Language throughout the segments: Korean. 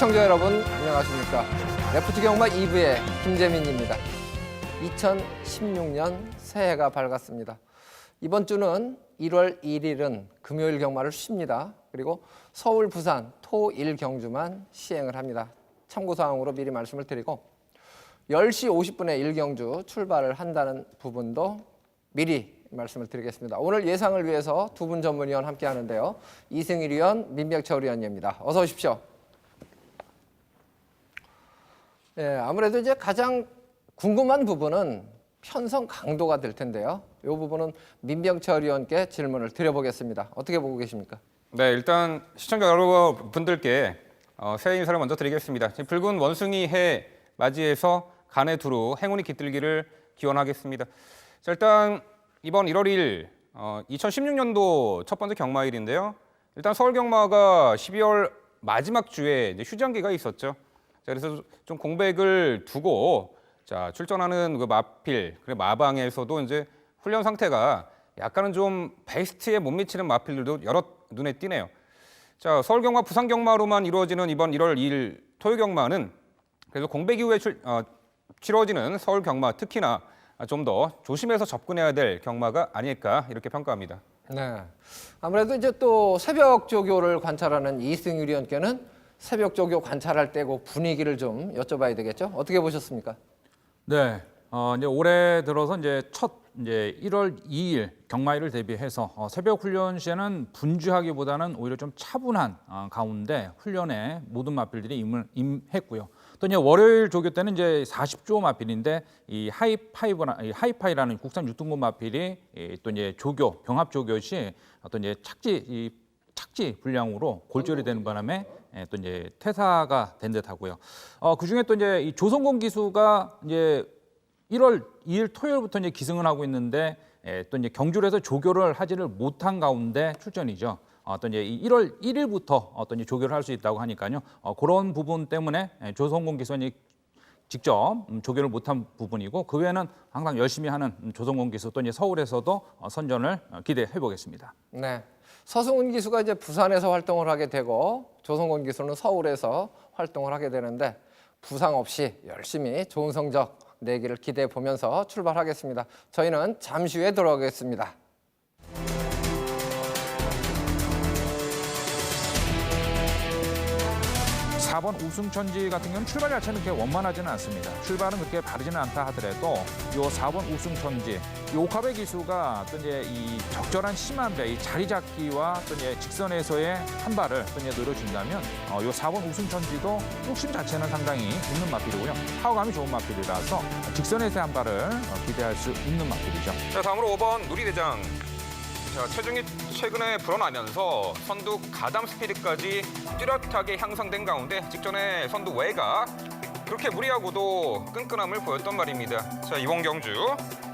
시청자 여러분 안녕하십니까. 레프트 경마 2부의 김재민입니다. 2016년 새해가 밝았습니다. 이번 주는 1월 1일은 금요일 경마를 쉽니다. 그리고 서울, 부산, 토, 일 경주만 시행을 합니다. 참고사항으로 미리 말씀을 드리고 10시 50분에 1경주 출발을 한다는 부분도 미리 말씀을 드리겠습니다. 오늘 예상을 위해서 두 분 전문위원 함께 하는데요. 이승일 위원, 민병철 위원님입니다. 어서 오십시오. 예, 아무래도 이제 가장 궁금한 부분은 편성 강도가 될 텐데요. 이 부분은 민병철 위원께 질문을 드려보겠습니다. 어떻게 보고 계십니까? 네, 일단 시청자 여러분들께 새해 인사를 먼저 드리겠습니다. 붉은 원숭이 해 맞이해서 간의 두루 행운이 깃들기를 기원하겠습니다. 자, 일단 이번 1월 1일 2016년도 첫 번째 경마일인데요. 일단 서울 경마가 12월 마지막 주에 이제 휴장기가 있었죠. 자, 그래서 좀 공백을 두고 자, 출전하는 그 마필, 그리고 마방에서도 이제 훈련 상태가 약간은 좀 베스트에 못 미치는 마필들도 여러 눈에 띄네요. 자, 서울 경마, 부산 경마로만 이루어지는 이번 1월 2일 토요 경마는 그래서 공백 이후에 치러지는 서울 경마 특히나 좀 더 조심해서 접근해야 될 경마가 아닐까 이렇게 평가합니다. 네. 아무래도 이제 또 새벽 조교를 관찰하는 이승일 위원께는 새벽 조교 관찰할 때고 분위기를 좀 여쭤봐야 되겠죠? 어떻게 보셨습니까? 네, 이제 올해 들어서 이제 첫 1월 2일 경마일을 대비해서 새벽 훈련 시에는 분주하기보다는 오히려 좀 차분한 가운데 훈련에 모든 마필들이 임했고요. 또 이제 월요일 조교 때는 이제 40조 마필인데 이 하이파이라는 국산 6등급 마필이 또 이제 조교 병합 조교 시 어떤 이제 착지 불량으로 골절이 되는 바람에 또 이제 퇴사가 된 듯하고요. 그 중에 또 이제 이 조성공 기수가 이제 1월 2일 토요일부터 이제 기승을 하고 있는데 또 이제 경주를 해서 조교를 하지를 못한 가운데 출전이죠. 또 이제 1월 1일부터 어떤 이제 조교를 할 수 있다고 하니까요. 그런 부분 때문에 조성공 기수는 직접 조교를 못한 부분이고 그 외에는 항상 열심히 하는 조성공 기수 또 이제 서울에서도 선전을 기대해 보겠습니다. 네. 서승훈 기수가 이제 부산에서 활동을 하게 되고 조성곤 기수는 서울에서 활동을 하게 되는데 부상 없이 열심히 좋은 성적 내기를 기대해 보면서 출발하겠습니다. 저희는 잠시 후에 돌아오겠습니다. 사 번 우승천지 같은 경우는 출발 자체는 그렇게 원만하지는 않습니다. 출발은 그렇게 바르지는 않다 하더라도 요 4번 우승천지, 이 옥합의 기수가 또 이제 이 적절한 심한배, 이 자리 잡기와 또 이제 직선에서의 한 발을 또 이제 노려준다면 요 4번 우승천지도 욕심 자체는 상당히 있는 마필이고요. 타워감이 좋은 마필이라서 직선에서의 한 발을 기대할 수 있는 마필이죠. 자, 다음으로 5번 누리대장. 자, 체중이 최근에 불어나면서 선두 가담 스피드까지 뚜렷하게 향상된 가운데 직전에 선두 외가 그렇게 무리하고도 끈끈함을 보였던 말입니다. 자, 이번 경주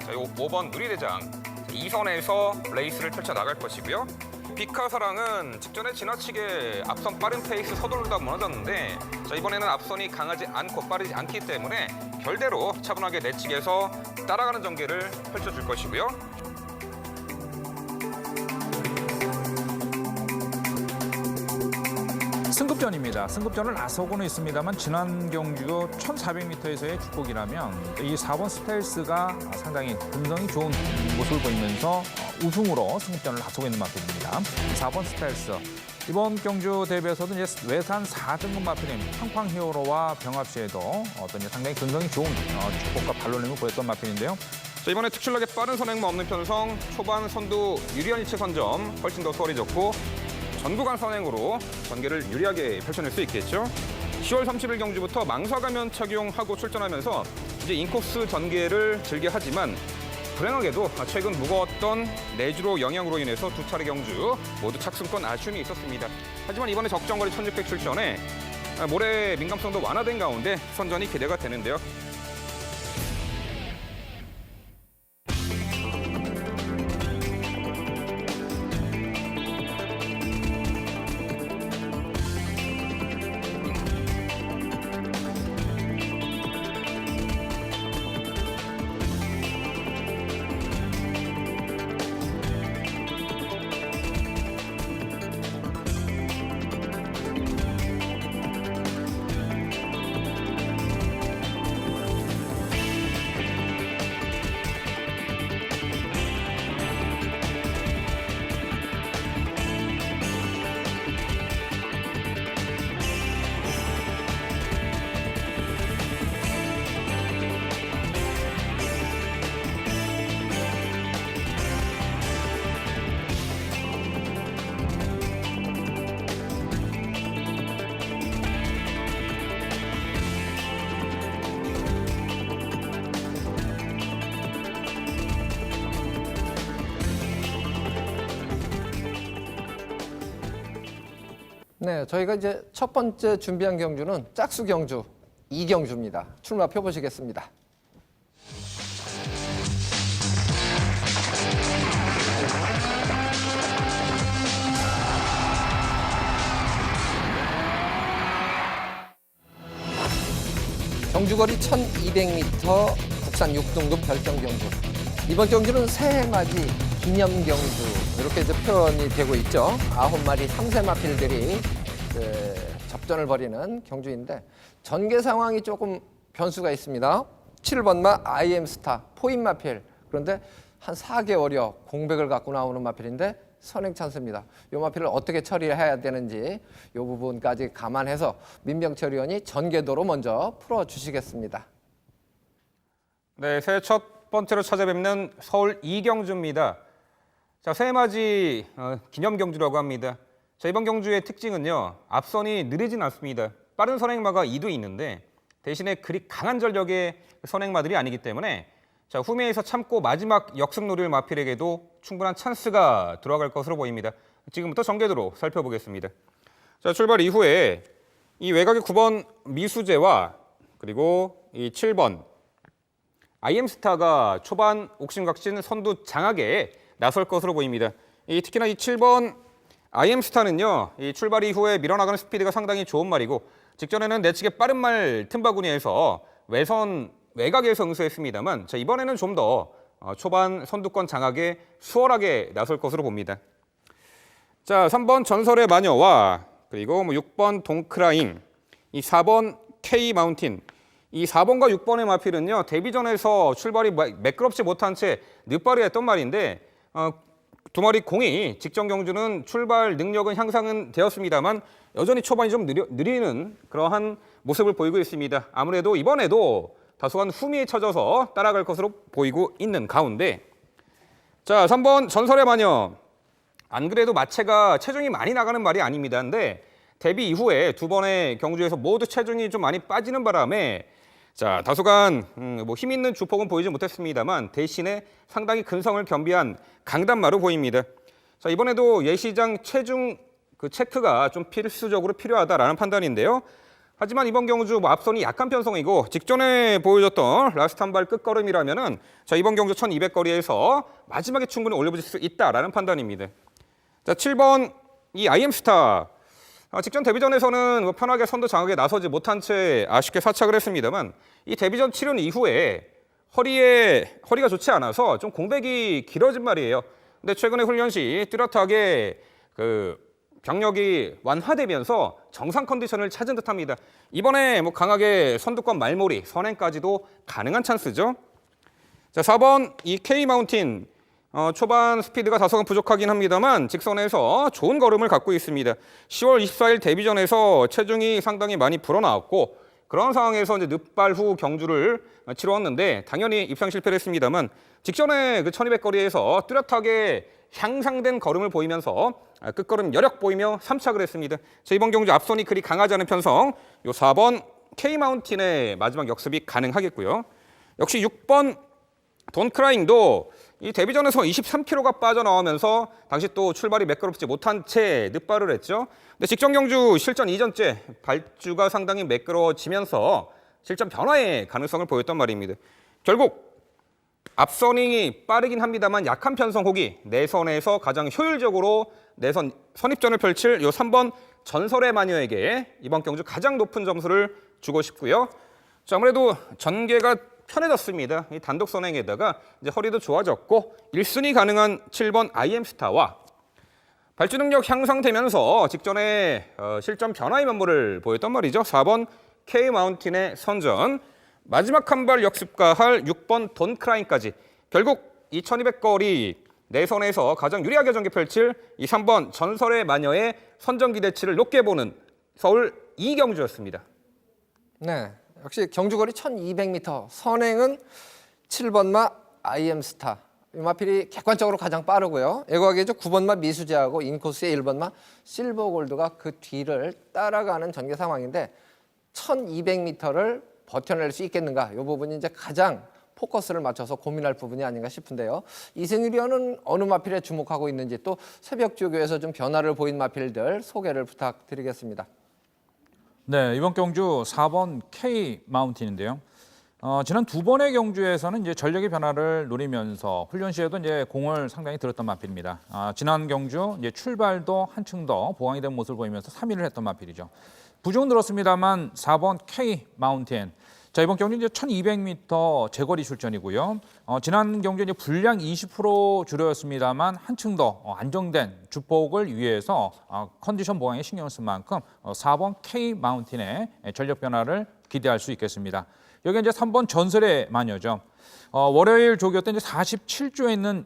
자, 5번 누리대장 2선에서 레이스를 펼쳐 나갈 것이고요. 비카사랑은 직전에 지나치게 앞선 빠른 페이스 서두르다 무너졌는데 자, 이번에는 앞선이 강하지 않고 빠르지 않기 때문에 결대로 차분하게 내치게서 따라가는 전개를 펼쳐줄 것이고요. 승급전입니다. 승급전을 나서고는 있습니다만 지난 경주 1,400m에서의 축복이라면 이 4번 스텔스가 상당히 근성이 좋은 모습을 보이면서 우승으로 승급전을 나서고 있는 마필입니다. 4번 스텔스. 이번 경주 대회에서도 이제 외산 4등급 마필인 팡팡 히어로와 병합시에도 어떤 상당히 근성이 좋은 축복과 발로림을 보였던 마필인데요. 자, 이번에 특출나게 빠른 선행만 없는 편성, 초반 선두 유리한 일체 선점 훨씬 더 수월해졌고 전구간 선행으로 전개를 유리하게 펼쳐낼 수 있겠죠. 10월 30일 경주부터 망사가면 착용하고 출전하면서 이제 인코스 전개를 즐겨하지만 불행하게도 최근 무거웠던 내주로 영향으로 인해서 두 차례 경주 모두 착승권 아쉬움이 있었습니다. 하지만 이번에 적정거리 1600 출전에 모래 민감성도 완화된 가운데 선전이 기대가 되는데요. 네, 저희가 이제 첫 번째 준비한 경주는 짝수 경주 이경주입니다. 출마표 보시겠습니다. 경주거리 1200m 국산 6등급 별정 경주. 이번 경주는 새해맞이 기념 경주 이렇게 이제 표현이 되고 있죠. 9마리 3세 마필들이 접전을 벌이는 경주인데 전개 상황이 조금 변수가 있습니다. 7번마 IM스타 포인 마필. 그런데 한 4개월여 공백을 갖고 나오는 마필인데 선행 찬스입니다. 이 마필을 어떻게 처리해야 되는지 이 부분까지 감안해서 민병철 의원이 전개도로 먼저 풀어주시겠습니다. 네, 새해 첫 번째로 찾아뵙는 서울 이경주입니다. 자, 새해맞이 기념 경주라고 합니다. 자, 이번 경주의 특징은요, 앞선이 느리진 않습니다. 빠른 선행마가 2도 있는데 대신에 그리 강한 전력의 선행마들이 아니기 때문에 자, 후미에서 참고 마지막 역습 노릴 마필에게도 충분한 찬스가 들어갈 것으로 보입니다. 지금부터 전개도로 살펴보겠습니다. 자, 출발 이후에 이 외곽의 9번 미수재와 그리고 이 7번 IM스타가 초반 옥신각신 선두 장악에 나설 것으로 보입니다. 특히나 이 7번 IM스타는요, 이 출발 이후에 밀어나가는 스피드가 상당히 좋은 말이고 직전에는 내측의 빠른 말 틈바구니에서 외곽에서 응수했습니다만 자, 이번에는 좀 더 초반 선두권 장악에 수월하게 나설 것으로 봅니다. 자, 3번 전설의 마녀와 그리고 6번 동크라잉, 이 4번 K 마운틴, 이 4번과 6번의 마필은요, 데뷔전에서 출발이 매끄럽지 못한 채 늦발이 했던 말인데 두 마리 공이 직전 경주는 출발 능력은 향상은 되었습니다만 여전히 초반이 좀 느리는 그러한 모습을 보이고 있습니다. 아무래도 이번에도 다소한 후미에 쳐져서 따라갈 것으로 보이고 있는 가운데 자, 3번 전설의 마녀. 안 그래도 마체가 체중이 많이 나가는 말이 아닙니다. 근데 데뷔 이후에 두 번의 경주에서 모두 체중이 좀 많이 빠지는 바람에 자, 다소간 힘 있는 주폭은 보이지 못했습니다만 대신에 상당히 근성을 겸비한 강단마로 보입니다. 자, 이번에도 예시장 체중 체크가 좀 필수적으로 필요하다라는 판단인데요. 하지만 이번 경주 앞선이 약한 편성이고 직전에 보여줬던 라스트 한 발 끝걸음이라면은 자, 이번 경주 1200거리에서 마지막에 충분히 올려볼 수 있다라는 판단입니다. 자, 7번 이 IM스타. 직전 데뷔전에서는 편하게 선두 장악에 나서지 못한 채 아쉽게 사착을 했습니다만 이 데뷔전 치른 이후에 허리가 좋지 않아서 좀 공백이 길어진 말이에요. 근데 최근에 훈련 시 뚜렷하게 병력이 완화되면서 정상 컨디션을 찾은 듯합니다. 이번에 강하게 선두권 말몰이, 선행까지도 가능한 찬스죠. 자, 4번 이 K 마운틴. 초반 스피드가 다소간 부족하긴 합니다만 직선에서 좋은 걸음을 갖고 있습니다. 10월 24일 데뷔전에서 체중이 상당히 많이 불어나왔고 그런 상황에서 이제 늦발 후 경주를 치러왔는데 당연히 입상 실패를 했습니다만 직전에 1200거리에서 뚜렷하게 향상된 걸음을 보이면서 끝걸음 여력 보이며 3착을 했습니다. 자, 이번 경주 앞선이 그리 강하지 않은 편성 요 4번 K 마운틴의 마지막 역습이 가능하겠고요. 역시 6번 돈크라잉도 이 데뷔전에서 23km가 빠져나오면서 당시 또 출발이 매끄럽지 못한 채 늦발을 했죠. 근데 직전 경주 실전 2전째 발주가 상당히 매끄러워지면서 실전 변화의 가능성을 보였단 말입니다. 결국 앞선이 빠르긴 합니다만 약한 편성 호기 내선에서 가장 효율적으로 내선 선입전을 펼칠 요 3번 전설의 마녀에게 이번 경주 가장 높은 점수를 주고 싶고요. 자, 아무래도 전개가 편해졌습니다. 이 단독 선행에다가 이제 허리도 좋아졌고 1순위 가능한 7번 IM스타와 발주 능력 향상되면서 직전에 실전 변화의 면모를 보였단 말이죠. 4번 K 마운틴의 선전, 마지막 한 발 역습가 할 6번 돈크라인까지 결국 2200거리 내선에서 가장 유리하게 전개 펼칠 이 3번 전설의 마녀의 선전 기대치를 높게 보는 서울 이경주였습니다. 네, 역시 경주거리 1200m, 선행은 7번마 IM스타. 이 마필이 객관적으로 가장 빠르고요. 애국하게죠. 9번마 미수재하고 인코스의 1번마 실버골드가 그 뒤를 따라가는 전개 상황인데 1200m를 버텨낼 수 있겠는가? 이 부분이 이제 가장 포커스를 맞춰서 고민할 부분이 아닌가 싶은데요. 이승일위원은 어느 마필에 주목하고 있는지 또 새벽 조교에서 좀 변화를 보인 마필들 소개를 부탁드리겠습니다. 네, 이번 경주 4번 K 마운틴인데요. 지난 두 번의 경주에서는 이제 전력의 변화를 노리면서 훈련 시에도 이제 공을 상당히 들었던 마필입니다. 지난 경주 이제 출발도 한층 더 보강이 된 모습을 보이면서 3위를 했던 마필이죠. 부중은 들었습니다만 4번 K 마운틴. 자, 이번 경주 이제 1,200m 제거리 출전이고요. 지난 경주 이제 분량 20% 줄였습니다만 한층 더 안정된 주폭을 위해서 컨디션 보강에 신경을 쓴 만큼 4번 K 마운틴의 전력 변화를 기대할 수 있겠습니다. 여기 이제 3번 전설의 마녀죠. 월요일 조교 때 이제 47조에 있는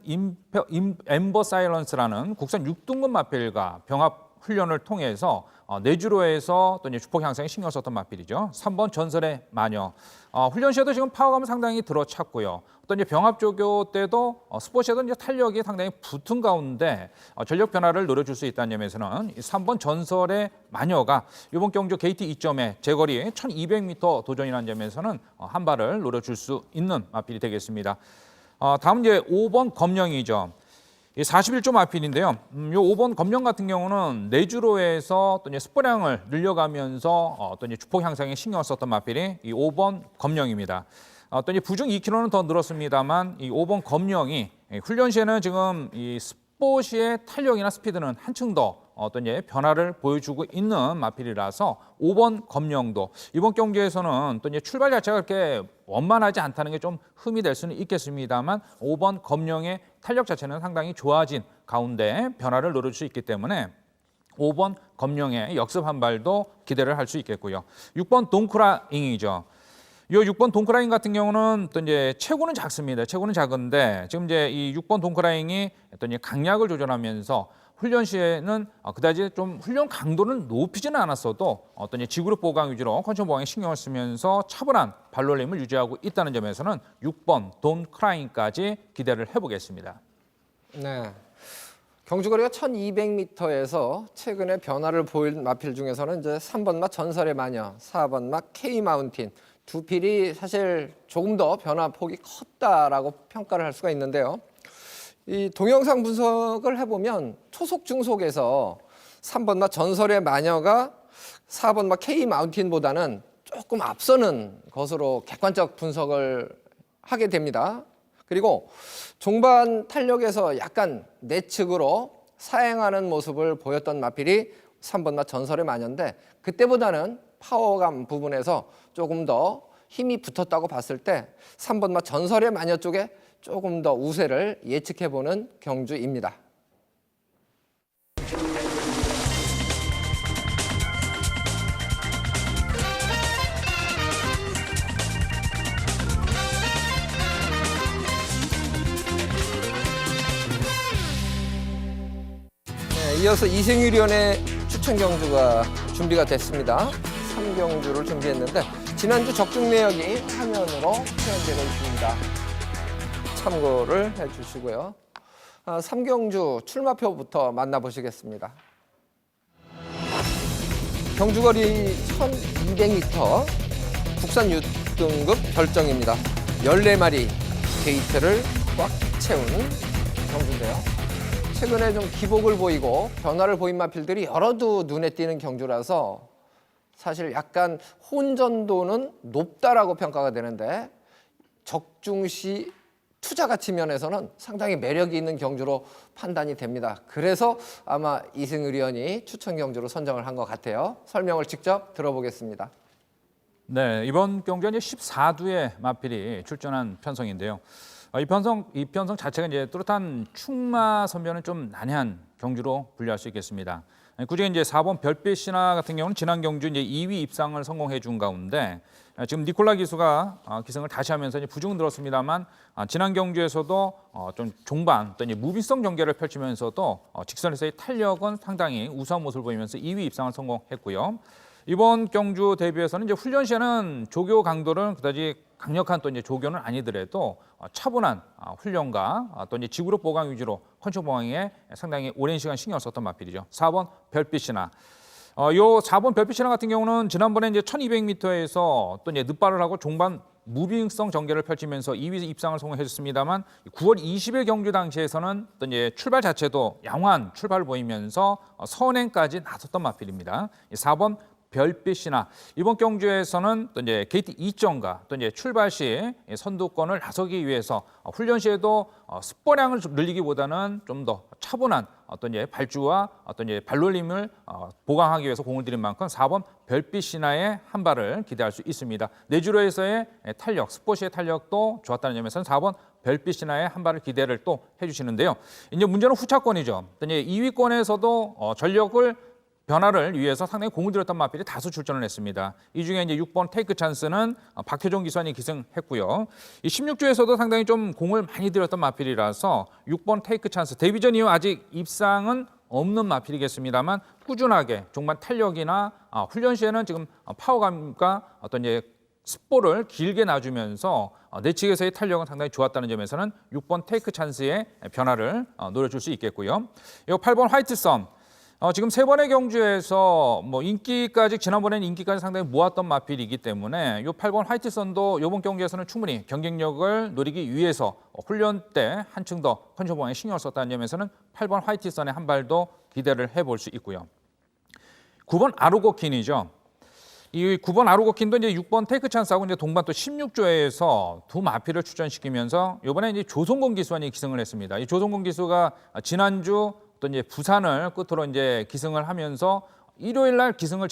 엠버 사일런스라는 국산 6등급 마필과 병합 훈련을 통해서 내주로에서 또 이제 주폭 향상에 신경 썼던 마필이죠. 3번 전설의 마녀. 훈련 시에도 지금 파워감은 상당히 들어찼고요. 또 이제 병합 조교 때도 스포츠에도 이제 탄력이 상당히 붙은 가운데 전력 변화를 노려줄 수 있다는 점에서는 이 3번 전설의 마녀가 이번 경주 게이트 2점에 제거리 1,200m 도전이라는 점에서는 한 발을 노려줄 수 있는 마필이 되겠습니다. 다음 이제 5번 검령이죠. 41조 마필인데요. 이 5번 검령 같은 경우는 내주로에서 또 이제 스포량을 늘려가면서 또 이제 주폭 향상에 신경을 썼던 마필이 이 5번 검령입니다. 또 이제 부중 2kg는 더 늘었습니다만 이 5번 검령이 훈련 시에는 지금 이 스포시의 탄력이나 스피드는 한층 더 어떤 변화를 보여주고 있는 마필이라서 5번 검령도 이번 경기에서는 또 이제 출발 자체가 그렇게 원만하지 않다는 게 좀 흠이 될 수는 있겠습니다만 5번 검령의 탄력 자체는 상당히 좋아진 가운데 변화를 노릴 수 있기 때문에 5번 검령의 역습 한 발도 기대를 할 수 있겠고요. 6번 동크라잉이죠. 이 6번 동크라잉 같은 경우는 또 이제 체구는 작습니다. 체구는 작은데 지금 이제 이 6번 동크라잉이 어떤 강약을 조절하면서 훈련 시에는 그다지 좀 훈련 강도는 높이지는 않았어도 어떤 지구력 보강 위주로 컨디션 보강에 신경을 쓰면서 차분한 발놀림을 유지하고 있다는 점에서는 6번 동크라잉까지 기대를 해보겠습니다. 네. 경주거리가 1,200m에서 최근에 변화를 보인 마필 중에서는 이제 3번 맛 전설의 마녀, 4번 맛 K 마운틴 두 필이 사실 조금 더 변화 폭이 컸다라고 평가를 할 수가 있는데요. 이 동영상 분석을 해보면 초속 중속에서 3번 맛 전설의 마녀가 4번 맛 K 마운틴보다는 조금 앞서는 것으로 객관적 분석을 하게 됩니다. 그리고 종반 탄력에서 약간 내측으로 사행하는 모습을 보였던 마필이 3번 맛 전설의 마녀인데 그때보다는 파워감 부분에서 조금 더 힘이 붙었다고 봤을 때 3번 맛 전설의 마녀 쪽에 조금 더 우세를 예측해보는 경주입니다. 네, 이어서 이승일위원의 추천 경주가 준비가 됐습니다. 3경주를 준비했는데 지난주 적중 내역이 화면으로 표현되어 있습니다. 참고를 해주시고요. 3경주 출마표부터 만나보시겠습니다. 경주거리 1,200m 국산 6등급 결정입니다. 14마리 게이트를 꽉 채운 경주인데요. 최근에 좀 기복을 보이고 변화를 보인 마필들이 여러도 눈에 띄는 경주라서 사실 약간 혼전도는 높다라고 평가가 되는데 적중시 투자 가치 면에서는 상당히 매력이 있는 경주로 판단이 됩니다. 그래서 아마 이승일 위원이 추천 경주로 선정을 한 것 같아요. 설명을 직접 들어보겠습니다. 네, 이번 경기는 14두의 마필이 출전한 편성인데요. 이 편성 자체가 이제 뚜렷한 충마 선변은 좀 난해한 경주로 분류할 수 있겠습니다. 굳이 이제 4번 별빛 신화 같은 경우는 지난 경주 이제 2위 입상을 성공해 준 가운데 지금 니콜라 기수가 기승을 다시 하면서 이제 부중은 들었습니다만 지난 경주에서도 좀 종반 또 이제 무빙성 경기를 펼치면서도 직선에서의 탄력은 상당히 우수한 모습을 보이면서 2위 입상을 성공했고요. 이번 경주 대비해서는 이제 훈련 시에는 조교 강도는 그다지 강력한 또 이제 조교는 아니더라도 차분한 훈련과 또 이제 지구력 보강 위주로 컨디션 보강에 상당히 오랜 시간 신경을 썼던 마필이죠. 4번 별빛이나 요 4번 별빛 신화 같은 경우는 지난번에 이제 1200m에서 또 이제 늑발을 하고 종반 무빙성 전개를 펼치면서 2위 입상을 성공했습니다만 9월 20일 경주 당시에서는 또 이제 출발 자체도 양호한 출발을 보이면서 선행까지 나섰던 마필입니다. 4번 별빛 신화 이번 경주에서는 또 이제 게이트 2점과 또 이제 출발 시 선두권을 나서기 위해서 훈련 시에도 습보량을 늘리기보다는 좀 더 차분한 어떤 이제 발주와 어떤 이제 발놀림을 보강하기 위해서 공을 들인 만큼 4번 별빛 신화의 한 발을 기대할 수 있습니다. 내주로에서의 탄력, 습보 시의 탄력도 좋았다는 점에서는 4번 별빛 신화의 한 발을 기대를 또 해주시는데요. 이제 문제는 후차권이죠. 또 이제 2위권에서도 전력을 변화를 위해서 상당히 공을 들였던 마필이 다수 출전을 했습니다. 이 중에 이제 6번 테이크 찬스는 박효종 기수환이 기승했고요. 이 16주에서도 상당히 좀 공을 많이 들였던 마필이라서 6번 테이크 찬스 데뷔전 이후 아직 입상은 없는 마필이겠습니다만 꾸준하게 종반 탄력이나 훈련 시에는 지금 파워감과 어떤 이제 습보를 길게 놔주면서 내측에서의 탄력은 상당히 좋았다는 점에서는 6번 테이크 찬스의 변화를 노려줄 수 있겠고요. 이 8번 화이트 썸 지금 세 번의 경주에서 뭐 인기까지 지난번에는 인기까지 상당히 모았던 마필이기 때문에 이 8번 화이트선도 이번 경기에서는 충분히 경쟁력을 노리기 위해서 훈련 때 한층 더 컨디션 보강에 신경을 썼다는 점에서는 8번 화이트선의 한 발도 기대를 해볼 수 있고요. 9번 아루고킨이죠. 이 9번 아루고킨도 이제 6번 테이크 찬스하고 이제 동반 또 16조에서 두 마필을 출전시키면서 이번에 이제 조성곤 기수환이 기승을 했습니다. 이 조성곤 기수가 지난주 또 이제 부산을 끝으로 이제 기승을 하면서 일요일 날 기승을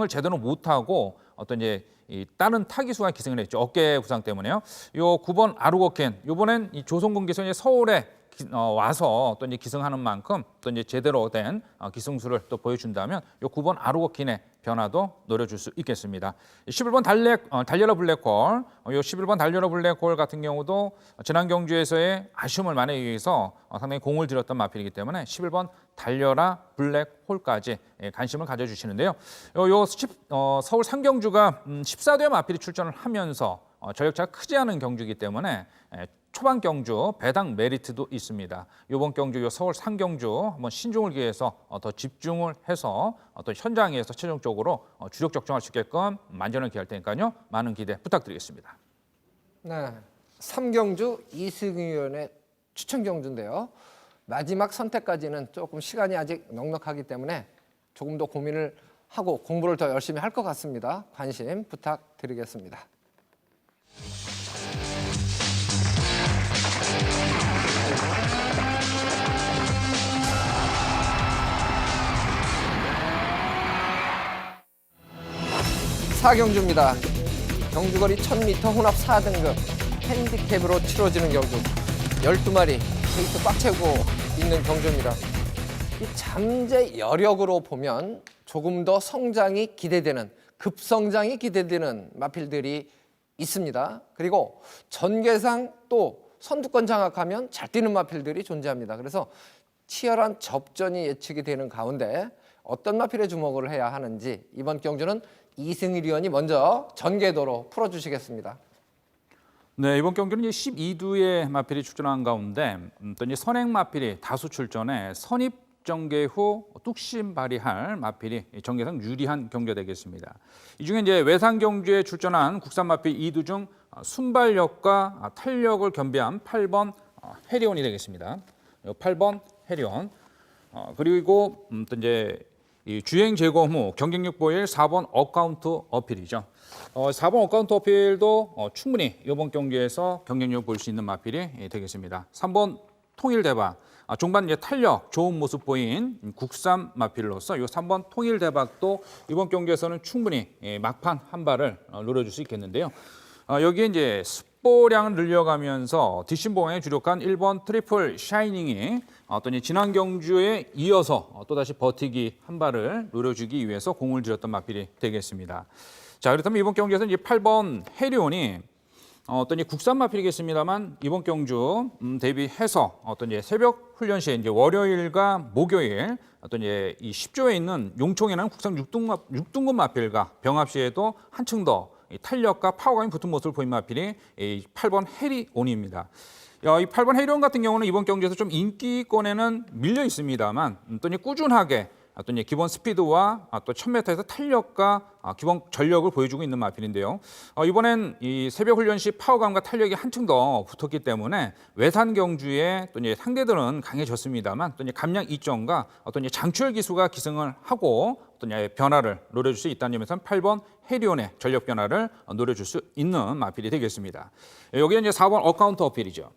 제대로 못 하고 어떤 이제 이 다른 타기수가 기승을 했죠. 어깨 부상 때문에요. 요 9번 아루고켄 이번엔 이 조성곤 기승이 서울에 와서 또 이제 기승하는 만큼 또 이제 제대로 된 기승수를 또 보여준다면 요 9번 아루고킨의 변화도 노려줄 수 있겠습니다. 11번 달려라 블랙홀, 요 11번 달려라 블랙홀 같은 경우도 지난 경주에서의 아쉬움을 만회하기 위해서 상당히 공을 들였던 마필이기 때문에 11번 달려라 블랙홀까지 관심을 가져주시는데요. 서울 상경주가 14대 마필이 출전을 하면서 전력차가 크지 않은 경주이기 때문에 초반 경주 배당 메리트도 있습니다. 이번 경주 서울 상경주 한번 신중을 기해서 더 집중을 해서 어떤 현장에서 최종적으로 주력 적중할 수 있게끔 만전을 기할 테니까요. 많은 기대 부탁드리겠습니다. 네, 3경주 이승위원의 추천 경주인데요. 마지막 선택까지는 조금 시간이 아직 넉넉하기 때문에 조금 더 고민을 하고 공부를 더 열심히 할 것 같습니다. 관심 부탁드리겠습니다. 사경주입니다. 경주거리 1000m 혼합 4등급 핸디캡으로 치러지는 경주 12마리 게이트 꽉 채우고 있는 경주입니다. 이 잠재 여력으로 보면 조금 더 성장이 기대되는 급성장이 기대되는 마필들이 있습니다. 그리고 전개상 또 선두권 장악하면 잘 뛰는 마필들이 존재합니다. 그래서 치열한 접전이 예측이 되는 가운데 어떤 마필에 주목을 해야 하는지 이번 경주는 이승일 위원이 먼저 전개도로 풀어주시겠습니다. 네, 이번 경기는 12두의 마필이 출전한 가운데 또 이제 선행 마필이 다수 출전해 선입 전개 후 뚝심 발휘할 마필이 전개상 유리한 경기가 되겠습니다. 이 중에 이제 외상 경주에 출전한 국산 마필 2두 중 순발력과 탄력을 겸비한 8번 해리온이 되겠습니다. 8번 해리온 그리고 또 이제 이 주행 제거 후 경쟁력 보일 4번 어카운트 어필이죠. 4번 어카운트 어필도 충분히 이번 경기에서 경쟁력 볼 수 있는 마필이 되겠습니다. 3번 통일대박 종반 이제 탄력 좋은 모습 보인 국산 마필로서 이 3번 통일대박도 이번 경기에서는 충분히 막판 한 발을 노려줄 수 있겠는데요. 여기에 이제 습보량을 늘려가면서 뒷심봉에 주력한 1번 트리플 샤이닝이 어떤 지난 경주에 이어서 또다시 버티기 한 발을 노려주기 위해서 공을 들였던 마필이 되겠습니다. 자, 그렇다면 이번 경기에서는 이제 8번 해리온이 어떤 국산 마필이겠습니다만 이번 경주 대비해서 어떤 새벽 훈련 시에 이제 월요일과 목요일 어떤 이 10조에 있는 용총에는 국산 6등급 마필과 병합 시에도 한층 더 탄력과 파워감이 붙은 모습을 보인 마필이 8번 해리온입니다. 이 8번 해리온 같은 경우는 이번 경기에서 좀 인기권에는 밀려 있습니다만 또 꾸준하게 또 이제 기본 스피드와 또 1000m에서 탄력과 기본 전력을 보여주고 있는 마필인데요. 이번엔 이 새벽 훈련 시 파워감과 탄력이 한층 더 붙었기 때문에 외산 경주에 또 이제 상대들은 강해졌습니다만 또 이제 감량 이점과 또 이제 장추열 기수가 기승을 하고 또 이제 변화를 노려줄 수 있다는 점에서는 8번 해리온의 전력 변화를 노려줄 수 있는 마필이 되겠습니다. 여기는 이제 4번 어카운트 어필이죠.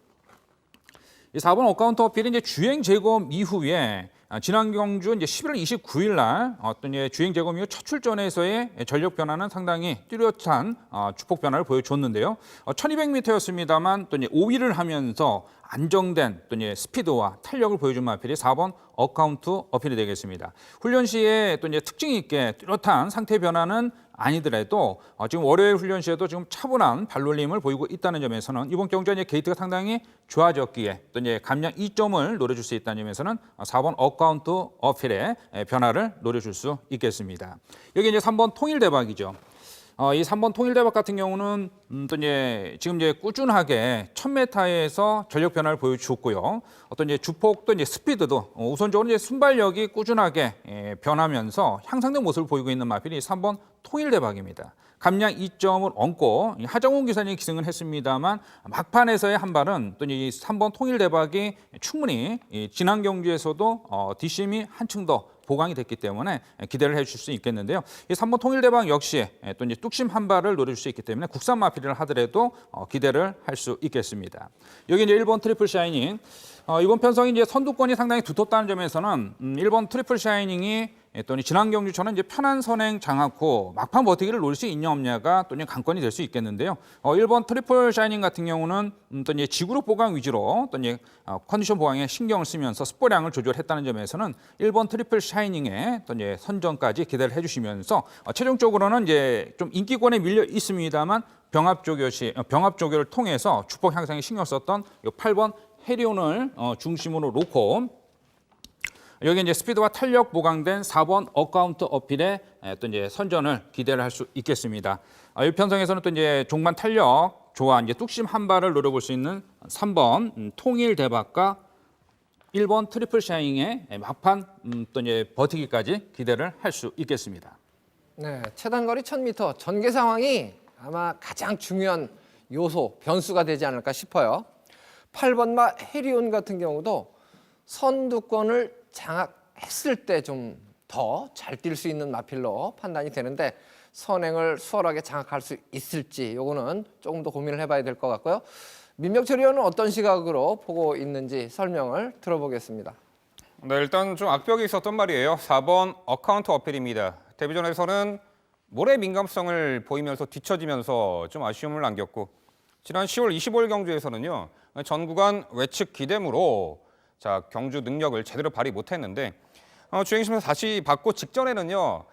이 4번 어카운트 어필은 이제 주행 재검 이후에 지난 경주 이제 11월 29일 날 어떤 주행 재검 이후 첫 출전에서의 전력 변화는 상당히 뚜렷한 주폭 변화를 보여줬는데요. 1200m였습니다만 또 이제 5위를 하면서 안정된 또 이제 스피드와 탄력을 보여준 마필이 4번 어카운트 어필이 되겠습니다. 훈련 시에 또 이제 특징 있게 뚜렷한 상태 변화는 아니더라도 지금 월요일 훈련 시에도 지금 차분한 발놀림을 보이고 있다는 점에서는 이번 경주의 게이트가 상당히 좋아졌기에 또 이제 감량 2점을 노려줄 수 있다는 점에서는 4번 어카운트 어필의 변화를 노려줄 수 있겠습니다. 여기 이제 3번 통일대박이죠. 이 3번 통일대박 같은 경우는 또 이제 지금 이제 꾸준하게 1000m에서 전력 변화를 보여주었고요. 어떤 이제 주폭도 이제 스피드도 우선적으로 이제 순발력이 꾸준하게 변하면서 향상된 모습을 보이고 있는 마필이 3번 통일대박입니다. 감량 2점을 얻고 하정훈 기사님이 기승을 했습니다만 막판에서의 한 발은 또 이 3번 통일대박이 충분히 지난 경주에서도 뒷심이 한층 더 보강이 됐기 때문에 기대를 해줄 수 있겠는데요. 이 3번 통일대박 역시 또 이제 뚝심 한 발을 노려줄 수 있기 때문에 국산 마필을 하더라도 기대를 할 수 있겠습니다. 여기 이제 1번 트리플 샤이닝. 이번 편성이 이제 선두권이 상당히 두텁다는 점에서는 1번 트리플 샤이닝이 또 지난 경주처럼 이제 편한 선행 장악후 막판 버티기를 노릴 수 있냐 없냐가 또 이제 관건이 될 수 있겠는데요. 1번 트리플 샤이닝 같은 경우는 또 이제 지구력 보강 위주로 또 이제 컨디션 보강에 신경을 쓰면서 스포량을 조절했다는 점에서는 1번 트리플 샤이닝의 또 이제 선전까지 기대를 해주시면서 최종적으로는 이제 좀 인기권에 밀려 있습니다만 병합 조교를 통해서 주폭 향상에 신경 썼던 8번 해리온을 중심으로 놓고 여기 이제 스피드와 탄력 보강된 4번 어카운트 어필에 또 이제 선전을 기대를 할 수 있겠습니다. 이 편성에서는 또 이제 종반 탄력 좋아 이제 뚝심 한 발을 노려볼 수 있는 3번 통일 대박과 1번 트리플 샤잉의 막판 또 이제 버티기까지 기대를 할 수 있겠습니다. 네, 최단거리 1000m 전개 상황이 아마 가장 중요한 요소, 변수가 되지 않을까 싶어요. 8번마 해리온 같은 경우도 선두권을 장악했을 때 좀 더 잘 뛸 수 있는 마필로 판단이 되는데 선행을 수월하게 장악할 수 있을지 요거는 조금 더 고민을 해봐야 될 것 같고요. 민병철 의원은 어떤 시각으로 보고 있는지 설명을 들어보겠습니다. 네, 일단 좀 악벽이 있었던 말이에요. 4번 어카운트 어필입니다. 데뷔전에서는 모래 민감성을 보이면서 뒤처지면서 좀 아쉬움을 남겼고 지난 10월 25일 경주에서는요. 전 구간 외측 기대무로 경주 능력을 제대로 발휘 못했는데 주행심에서 다시 받고 직전에는요.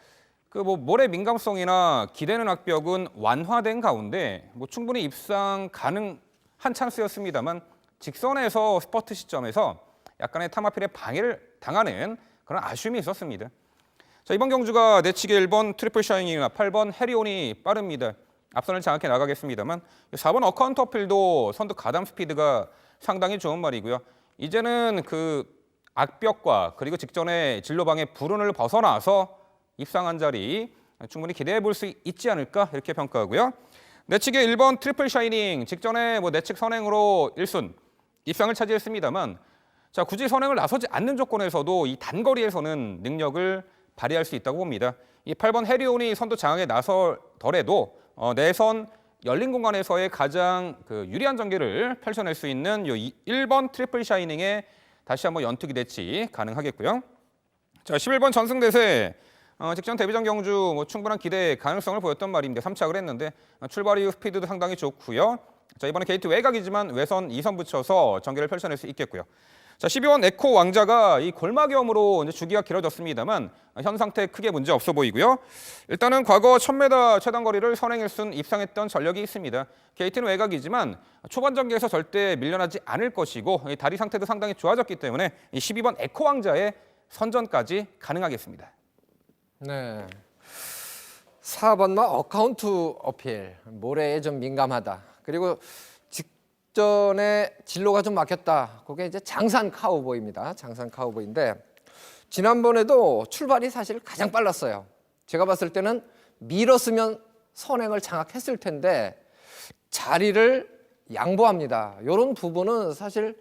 모래 민감성이나 기대는 악벽은 완화된 가운데 충분히 입상 가능한 찬스였습니다만 직선에서 스퍼트 시점에서 약간의 타마필의 방해를 당하는 그런 아쉬움이 있었습니다. 이번 경주가 내치기 1번 트리플 샤이닝이나 8번 해리온이 빠릅니다. 앞선을 장악해 나가겠습니다만 4번 어카운트 어필도 선두 가담 스피드가 상당히 좋은 말이고요. 이제는 그 악벽과 그리고 직전에 진로방의 불운을 벗어나서 입상한 자리 충분히 기대해 볼 수 있지 않을까 이렇게 평가하고요. 내치기 1번 트리플 샤이닝 직전에 내측 선행으로 1순 입상을 차지했습니다만 굳이 선행을 나서지 않는 조건에서도 이 단거리에서는 능력을 발휘할 수 있다고 봅니다. 이 8번 해리온이 선두 장악에 나서더라도 내선 열린 공간에서의 가장 유리한 전개를 펼쳐낼 수 있는 1번 트리플 샤이닝에 다시 한번 연투기 대치 가능하겠고요. 11번 전승대세 직전 데뷔전 경주 충분한 기대 가능성을 보였던 말입니다. 3착을 했는데 출발 이후 스피드도 상당히 좋고요. 이번에 게이트 외곽이지만 외선 2선 붙여서 전개를 펼쳐낼 수 있겠고요. 12번 에코 왕자가 이 골마겸으로 주기가 길어졌습니다만 현 상태 크게 문제 없어 보이고요. 일단은 과거 1000m 최단 거리를 선행 1순 입상했던 전력이 있습니다. 게이트는 외곽이지만 초반 전개에서 절대 밀려나지 않을 것이고 다리 상태도 상당히 좋아졌기 때문에 이 12번 에코 왕자의 선전까지 가능하겠습니다. 네. 4번마 어카운트 어필. 모래에 좀 민감하다. 그리고 직전에 진로가 좀 막혔다. 그게 이제 장산 카우보이입니다. 장산 카우보이인데 지난번에도 출발이 사실 가장 빨랐어요. 제가 봤을 때는 밀었으면 선행을 장악했을 텐데 자리를 양보합니다. 이런 부분은 사실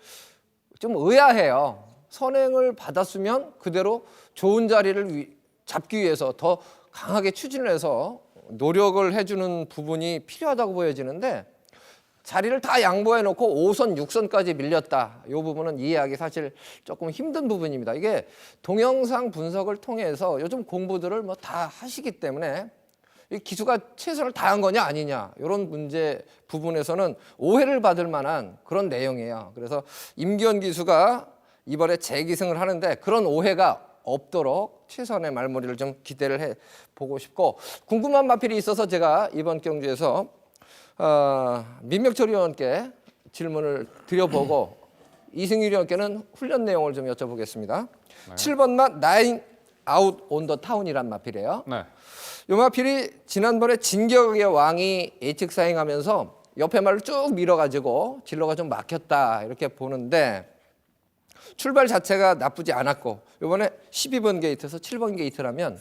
좀 의아해요. 선행을 받았으면 그대로 좋은 자리를 잡기 위해서 더 강하게 추진을 해서 노력을 해주는 부분이 필요하다고 보여지는데 자리를 다 양보해놓고 5선, 6선까지 밀렸다. 이 부분은 이해하기 사실 조금 힘든 부분입니다. 이게 동영상 분석을 통해서 요즘 공부들을 뭐 다 하시기 때문에 이 기수가 최선을 다한 거냐 아니냐 이런 문제 부분에서는 오해를 받을 만한 그런 내용이에요. 그래서 임기현 기수가 이번에 재기승을 하는데 그런 오해가 없도록 최선의 말머리를 좀 기대를 해보고 싶고 궁금한 마필이 있어서 제가 이번 경주에서 민명철 의원께 질문을 드려보고 이승일 의원께는 훈련 내용을 좀 여쭤보겠습니다. 네. 7번 맛 나인 아웃 온 더 타운이란 마필이에요. 네. 이 마필이 지난번에 진격의 왕이 예측 사행하면서 옆에 말을 쭉 밀어가지고 진로가 좀 막혔다 이렇게 보는데 출발 자체가 나쁘지 않았고 이번에 12번 게이트에서 7번 게이트라면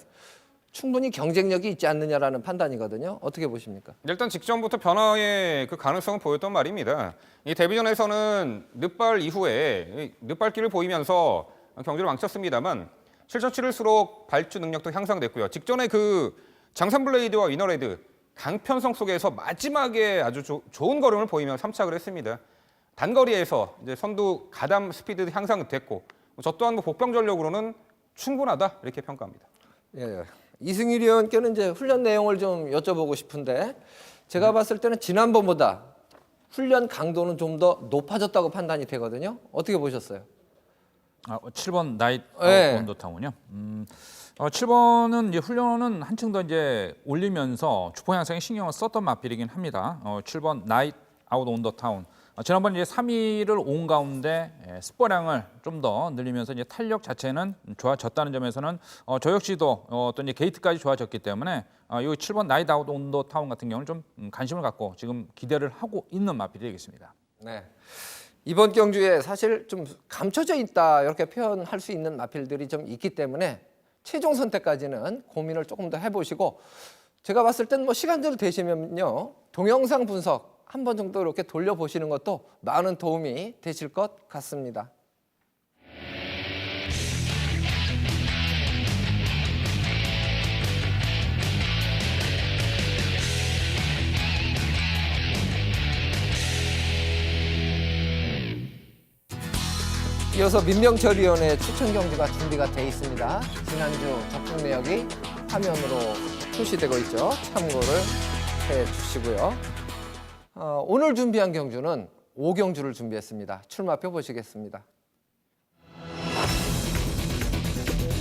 충분히 경쟁력이 있지 않느냐라는 판단이거든요. 어떻게 보십니까? 일단 직전부터 변화의 그 가능성은 보였던 말입니다. 이 데뷔전에서는 늦발 이후에 늦발길을 보이면서 경기를 망쳤습니다만 7전 치를수록 발주 능력도 향상됐고요. 직전에 그 장산블레이드와 위너레드 강편성 속에서 마지막에 아주 좋은 걸음을 보이며 3착을 했습니다. 단거리에서 이제 선두 가담 스피드 향상됐고 저 또한 뭐 복병 전력으로는 충분하다 이렇게 평가합니다. 예. 이승일 의원께는 이제 훈련 내용을 좀 여쭤보고 싶은데 제가 봤을 때는 지난번보다 훈련 강도는 좀 더 높아졌다고 판단이 되거든요. 어떻게 보셨어요? 7번 나이트 네. 온더 타운이요. 7번은 이제 훈련은 한층 더 이제 올리면서 주포 향상에 신경을 썼던 마필이긴 합니다. 7번 나이트 아웃 온 더 타운. 지난번 이제 3위를 온 가운데 스포량을 좀 더 늘리면서 이제 탄력 자체는 좋아졌다는 점에서는 저 역시도 또 이제 게이트까지 좋아졌기 때문에 이 7번 나이트 아웃 온 더 타운 같은 경우는 좀 관심을 갖고 지금 기대를 하고 있는 마필이 되겠습니다. 네. 이번 경주에 사실 좀 감춰져 있다 이렇게 표현할 수 있는 마필들이 좀 있기 때문에 최종 선택까지는 고민을 조금 더 해보시고 제가 봤을 땐 뭐 시간대로 되시면요 동영상 분석 한 번 정도 이렇게 돌려보시는 것도 많은 도움이 되실 것 같습니다. 이어서 민명철 의원의 추천 경주가 준비가 돼 있습니다. 지난주 적중 내역이 화면으로 표시되고 있죠. 참고를 해 주시고요. 오늘 준비한 경주는 5경주를 준비했습니다. 출마표 보시겠습니다.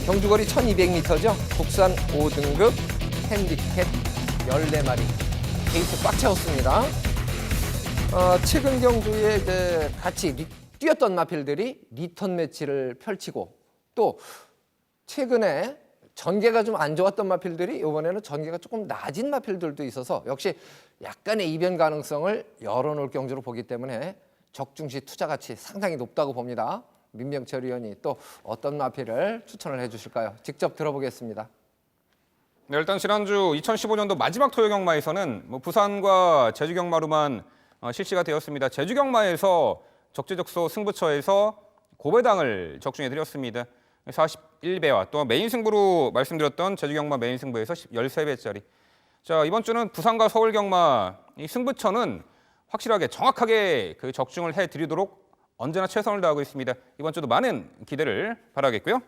경주거리 1200m죠. 국산 5등급 핸디캡 14마리. 게이트 꽉 채웠습니다. 최근 경주에 이제 같이 뛰었던 마필들이 리턴 매치를 펼치고 또 최근에 전개가 좀 안 좋았던 마필들이 이번에는 전개가 조금 낮은 마필들도 있어서 역시 약간의 이변 가능성을 열어놓을 경주로 보기 때문에 적중시 투자 가치 상당히 높다고 봅니다. 민명철 의원이 또 어떤 마필을 추천을 해주실까요? 직접 들어보겠습니다. 네, 일단 지난주 2015년도 마지막 토요 경마에서는 뭐 부산과 제주 경마로만 실시가 되었습니다. 제주 경마에서 적재적소 승부처에서 고배당을 적중해 드렸습니다. 41배와 또 메인 승부로 말씀드렸던 제주 경마 메인 승부에서 13배짜리. 자, 이번 주는 부산과 서울 경마 이 승부처는 확실하게 정확하게 그 적중을 해 드리도록 언제나 최선을 다하고 있습니다. 이번 주도 많은 기대를 바라겠고요.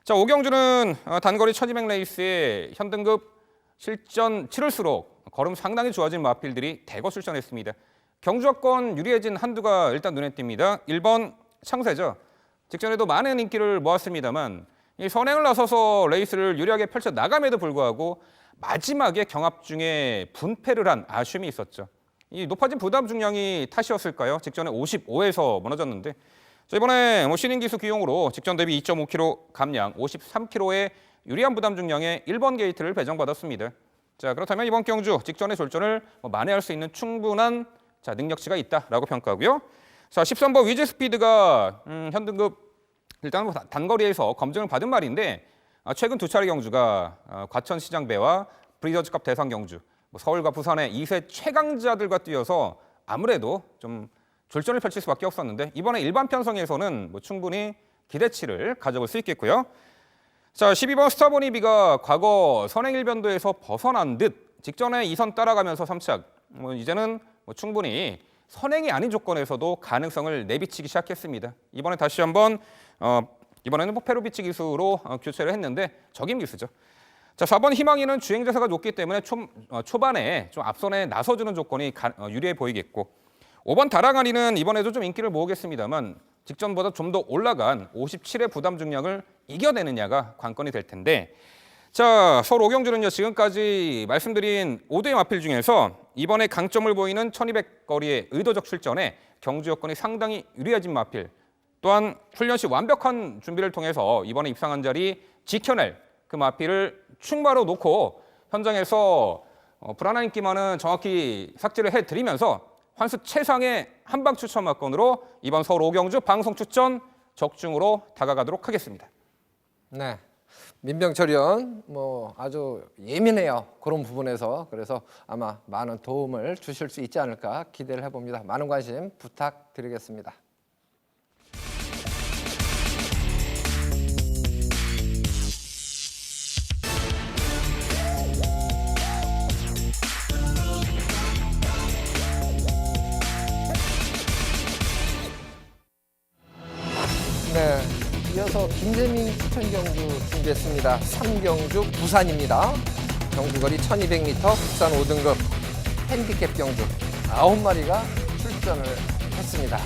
자, 5경주는 단거리 1200 레이스에 현등급 실전 치를수록 걸음 상당히 좋아진 마필들이 대거 출전했습니다. 경주권 유리해진 한두가 일단 눈에 띕니다. 1번 창세죠. 직전에도 많은 인기를 모았습니다만 이 선행을 나서서 레이스를 유리하게 펼쳐 나감에도 불구하고 마지막에 경합 중에 분패를 한 아쉬움이 있었죠. 이 높아진 부담 중량이 탓이었을까요? 직전에 55에서 무너졌는데 이번에 신인 기수 기용으로 직전 대비 2.5kg 감량, 53kg의 유리한 부담 중량의 1번 게이트를 배정받았습니다. 자, 그렇다면 이번 경주 직전의 졸전을 만회할 수 있는 충분한 능력치가 있다라고 평가하고요. 자, 13번 위즈 스피드가 현등급 일단 뭐 단거리에서 검증을 받은 말인데 최근 두 차례 경주가 과천시장배와 브리더즈컵 대상 경주, 뭐 서울과 부산의 2세 최강자들과 뛰어서 아무래도 좀 졸전을 펼칠 수밖에 없었는데 이번에 일반 편성에서는 뭐 충분히 기대치를 가져볼 수 있겠고요. 자, 12번 스타보니비가 과거 선행일변도에서 벗어난 듯 직전에 2선 따라가면서 3착, 뭐 이제는 뭐 충분히 선행이 아닌 조건에서도 가능성을 내비치기 시작했습니다. 이번에 다시 한번 이번에는 뭐 페로비치 기수로 교체를 했는데 적임 기수죠. 자, 4번 희망이는 주행자세가 높기 때문에 초반에 좀 앞선에 나서주는 조건이 유리해 보이겠고, 5번 다랑아리는 이번에도 좀 인기를 모으겠습니다만 직전보다 좀 더 올라간 57의 부담 중량을 이겨내느냐가 관건이 될 텐데, 자, 서울 오경주는요, 지금까지 말씀드린 5대 마필 중에서 이번에 강점을 보이는 1200거리의 의도적 출전에 경주 여건이 상당히 유리해진 마필, 또한 훈련 시 완벽한 준비를 통해서 이번에 입상한 자리 지켜낼 그 마필을 충마로 놓고 현장에서 불안한 인기만은 정확히 삭제를 해드리면서 환수 최상의 한방 추천 막건으로 이번 서울 오경주 방송 추천 적중으로 다가가도록 하겠습니다. 네, 민병철 의원 뭐 아주 예민해요. 그런 부분에서. 그래서 아마 많은 도움을 주실 수 있지 않을까 기대를 해봅니다. 많은 관심 부탁드리겠습니다. 네, 이어서 김재민 추천 경주 준비했습니다. 3경주 부산입니다. 경주거리 1200m 국산 5등급 핸디캡 경주 9마리가 출전을 했습니다.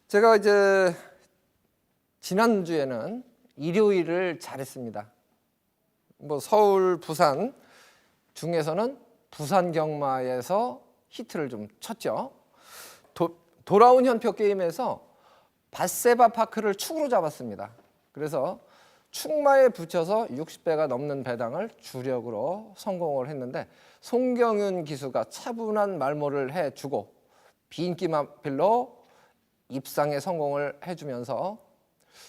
제가 이제 지난주에는 일요일을 잘했습니다. 뭐 서울, 부산 중에서는 부산 경마에서 히트를 좀 쳤죠. 돌아온 현표 게임에서 바세바 파크를 축으로 잡았습니다. 그래서 축마에 붙여서 60배가 넘는 배당을 주력으로 성공을 했는데 송경윤 기수가 차분한 말모를 해주고 비인기 마필로 입상에 성공을 해주면서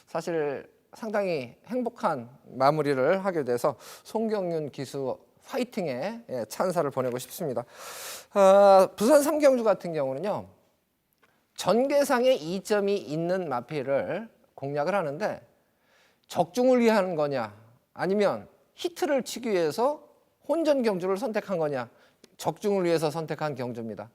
사실 상당히 행복한 마무리를 하게 돼서 송경윤 기수 화이팅에 찬사를 보내고 싶습니다. 부산 3경주 같은 경우는요, 전개상에 이점이 있는 마필을 공략을 하는데 적중을 위한 거냐 아니면 히트를 치기 위해서 혼전 경주를 선택한 거냐, 적중을 위해서 선택한 경주입니다.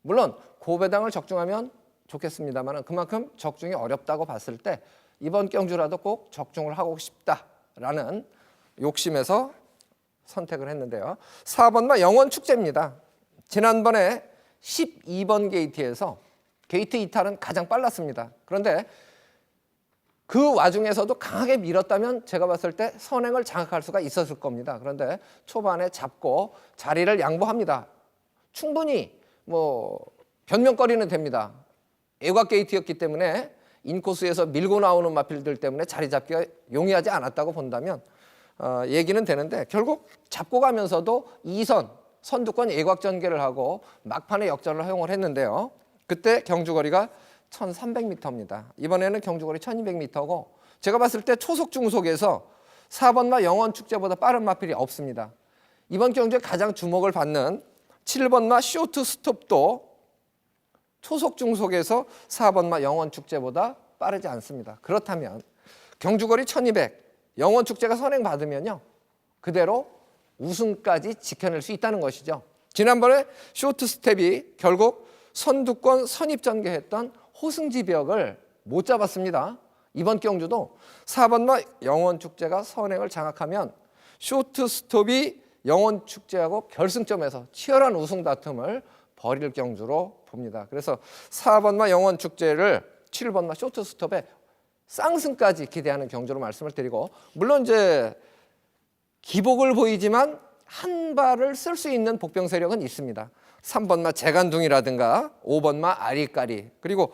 물론 고배당을 적중하면 좋겠습니다만 그만큼 적중이 어렵다고 봤을 때 이번 경주라도 꼭 적중을 하고 싶다라는 욕심에서 선택을 했는데요. 4번마 영원축제입니다. 지난번에 12번 게이트에서 게이트 이탈은 가장 빨랐습니다. 그런데 그 와중에서도 강하게 밀었다면 제가 봤을 때 선행을 장악할 수가 있었을 겁니다. 그런데 초반에 잡고 자리를 양보합니다. 충분히 뭐 변명거리는 됩니다. 애곽 게이트였기 때문에 인코스에서 밀고 나오는 마필들 때문에 자리 잡기가 용이하지 않았다고 본다면 얘기는 되는데 결국 잡고 가면서도 2선 선두권 애곽 전개를 하고 막판에 역전을 허용을 했는데요. 그때 경주거리가 1300m입니다. 이번에는 경주거리 1200m고 제가 봤을 때 초속 중속에서 4번마 영원축제보다 빠른 마필이 없습니다. 이번 경주에 가장 주목을 받는 7번마 쇼트 스톱도 초속 중속에서 4번마 영원축제보다 빠르지 않습니다. 그렇다면 경주거리 1200 영원축제가 선행받으면요, 그대로 우승까지 지켜낼 수 있다는 것이죠. 지난번에 쇼트 스텝이 결국 선두권 선입 전개했던 호승지벽을 못 잡았습니다. 이번 경주도 4번마 영원축제가 선행을 장악하면 쇼트 스톱이 영원축제하고 결승점에서 치열한 우승 다툼을 벌일 경주로 봅니다. 그래서 4번마 영원축제를 7번마 쇼트 스톱에 쌍승까지 기대하는 경주로 말씀을 드리고, 물론 이제 기복을 보이지만 한 발을 쓸 수 있는 복병 세력은 있습니다. 3번마 재간둥이라든가 5번마 아리까리 그리고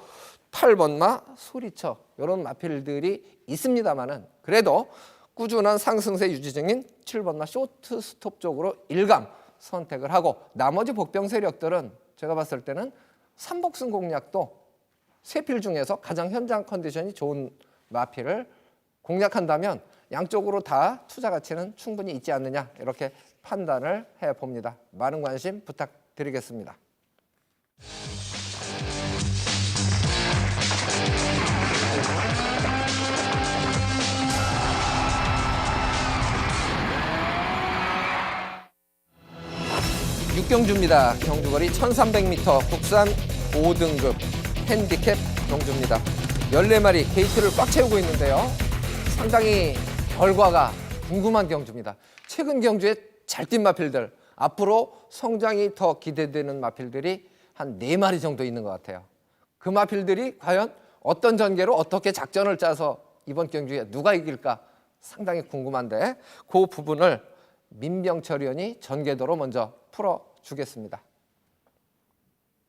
8번마 소리쳐 이런 마필들이 있습니다만은 그래도 꾸준한 상승세 유지 중인 7번마 쇼트 스톱 쪽으로 일감 선택을 하고 나머지 복병 세력들은 제가 봤을 때는 삼복승 공략도 세 필 중에서 가장 현장 컨디션이 좋은 마필을 공략한다면 양쪽으로 다 투자 가치는 충분히 있지 않느냐 이렇게 판단을 해봅니다. 많은 관심 부탁드리겠습니다. 육경주입니다. 경주거리 1300m 국산 5등급 핸디캡 경주입니다. 14마리 게이트를 꽉 채우고 있는데요. 상당히 결과가 궁금한 경주입니다. 최근 경주에 잘 뛴 마필들, 앞으로 성장이 더 기대되는 마필들이 한 4마리 정도 있는 것 같아요. 그 마필들이 과연 어떤 전개로 어떻게 작전을 짜서 이번 경주에 누가 이길까 상당히 궁금한데 그 부분을 민병철 의원이 전개도로 먼저 풀어주겠습니다.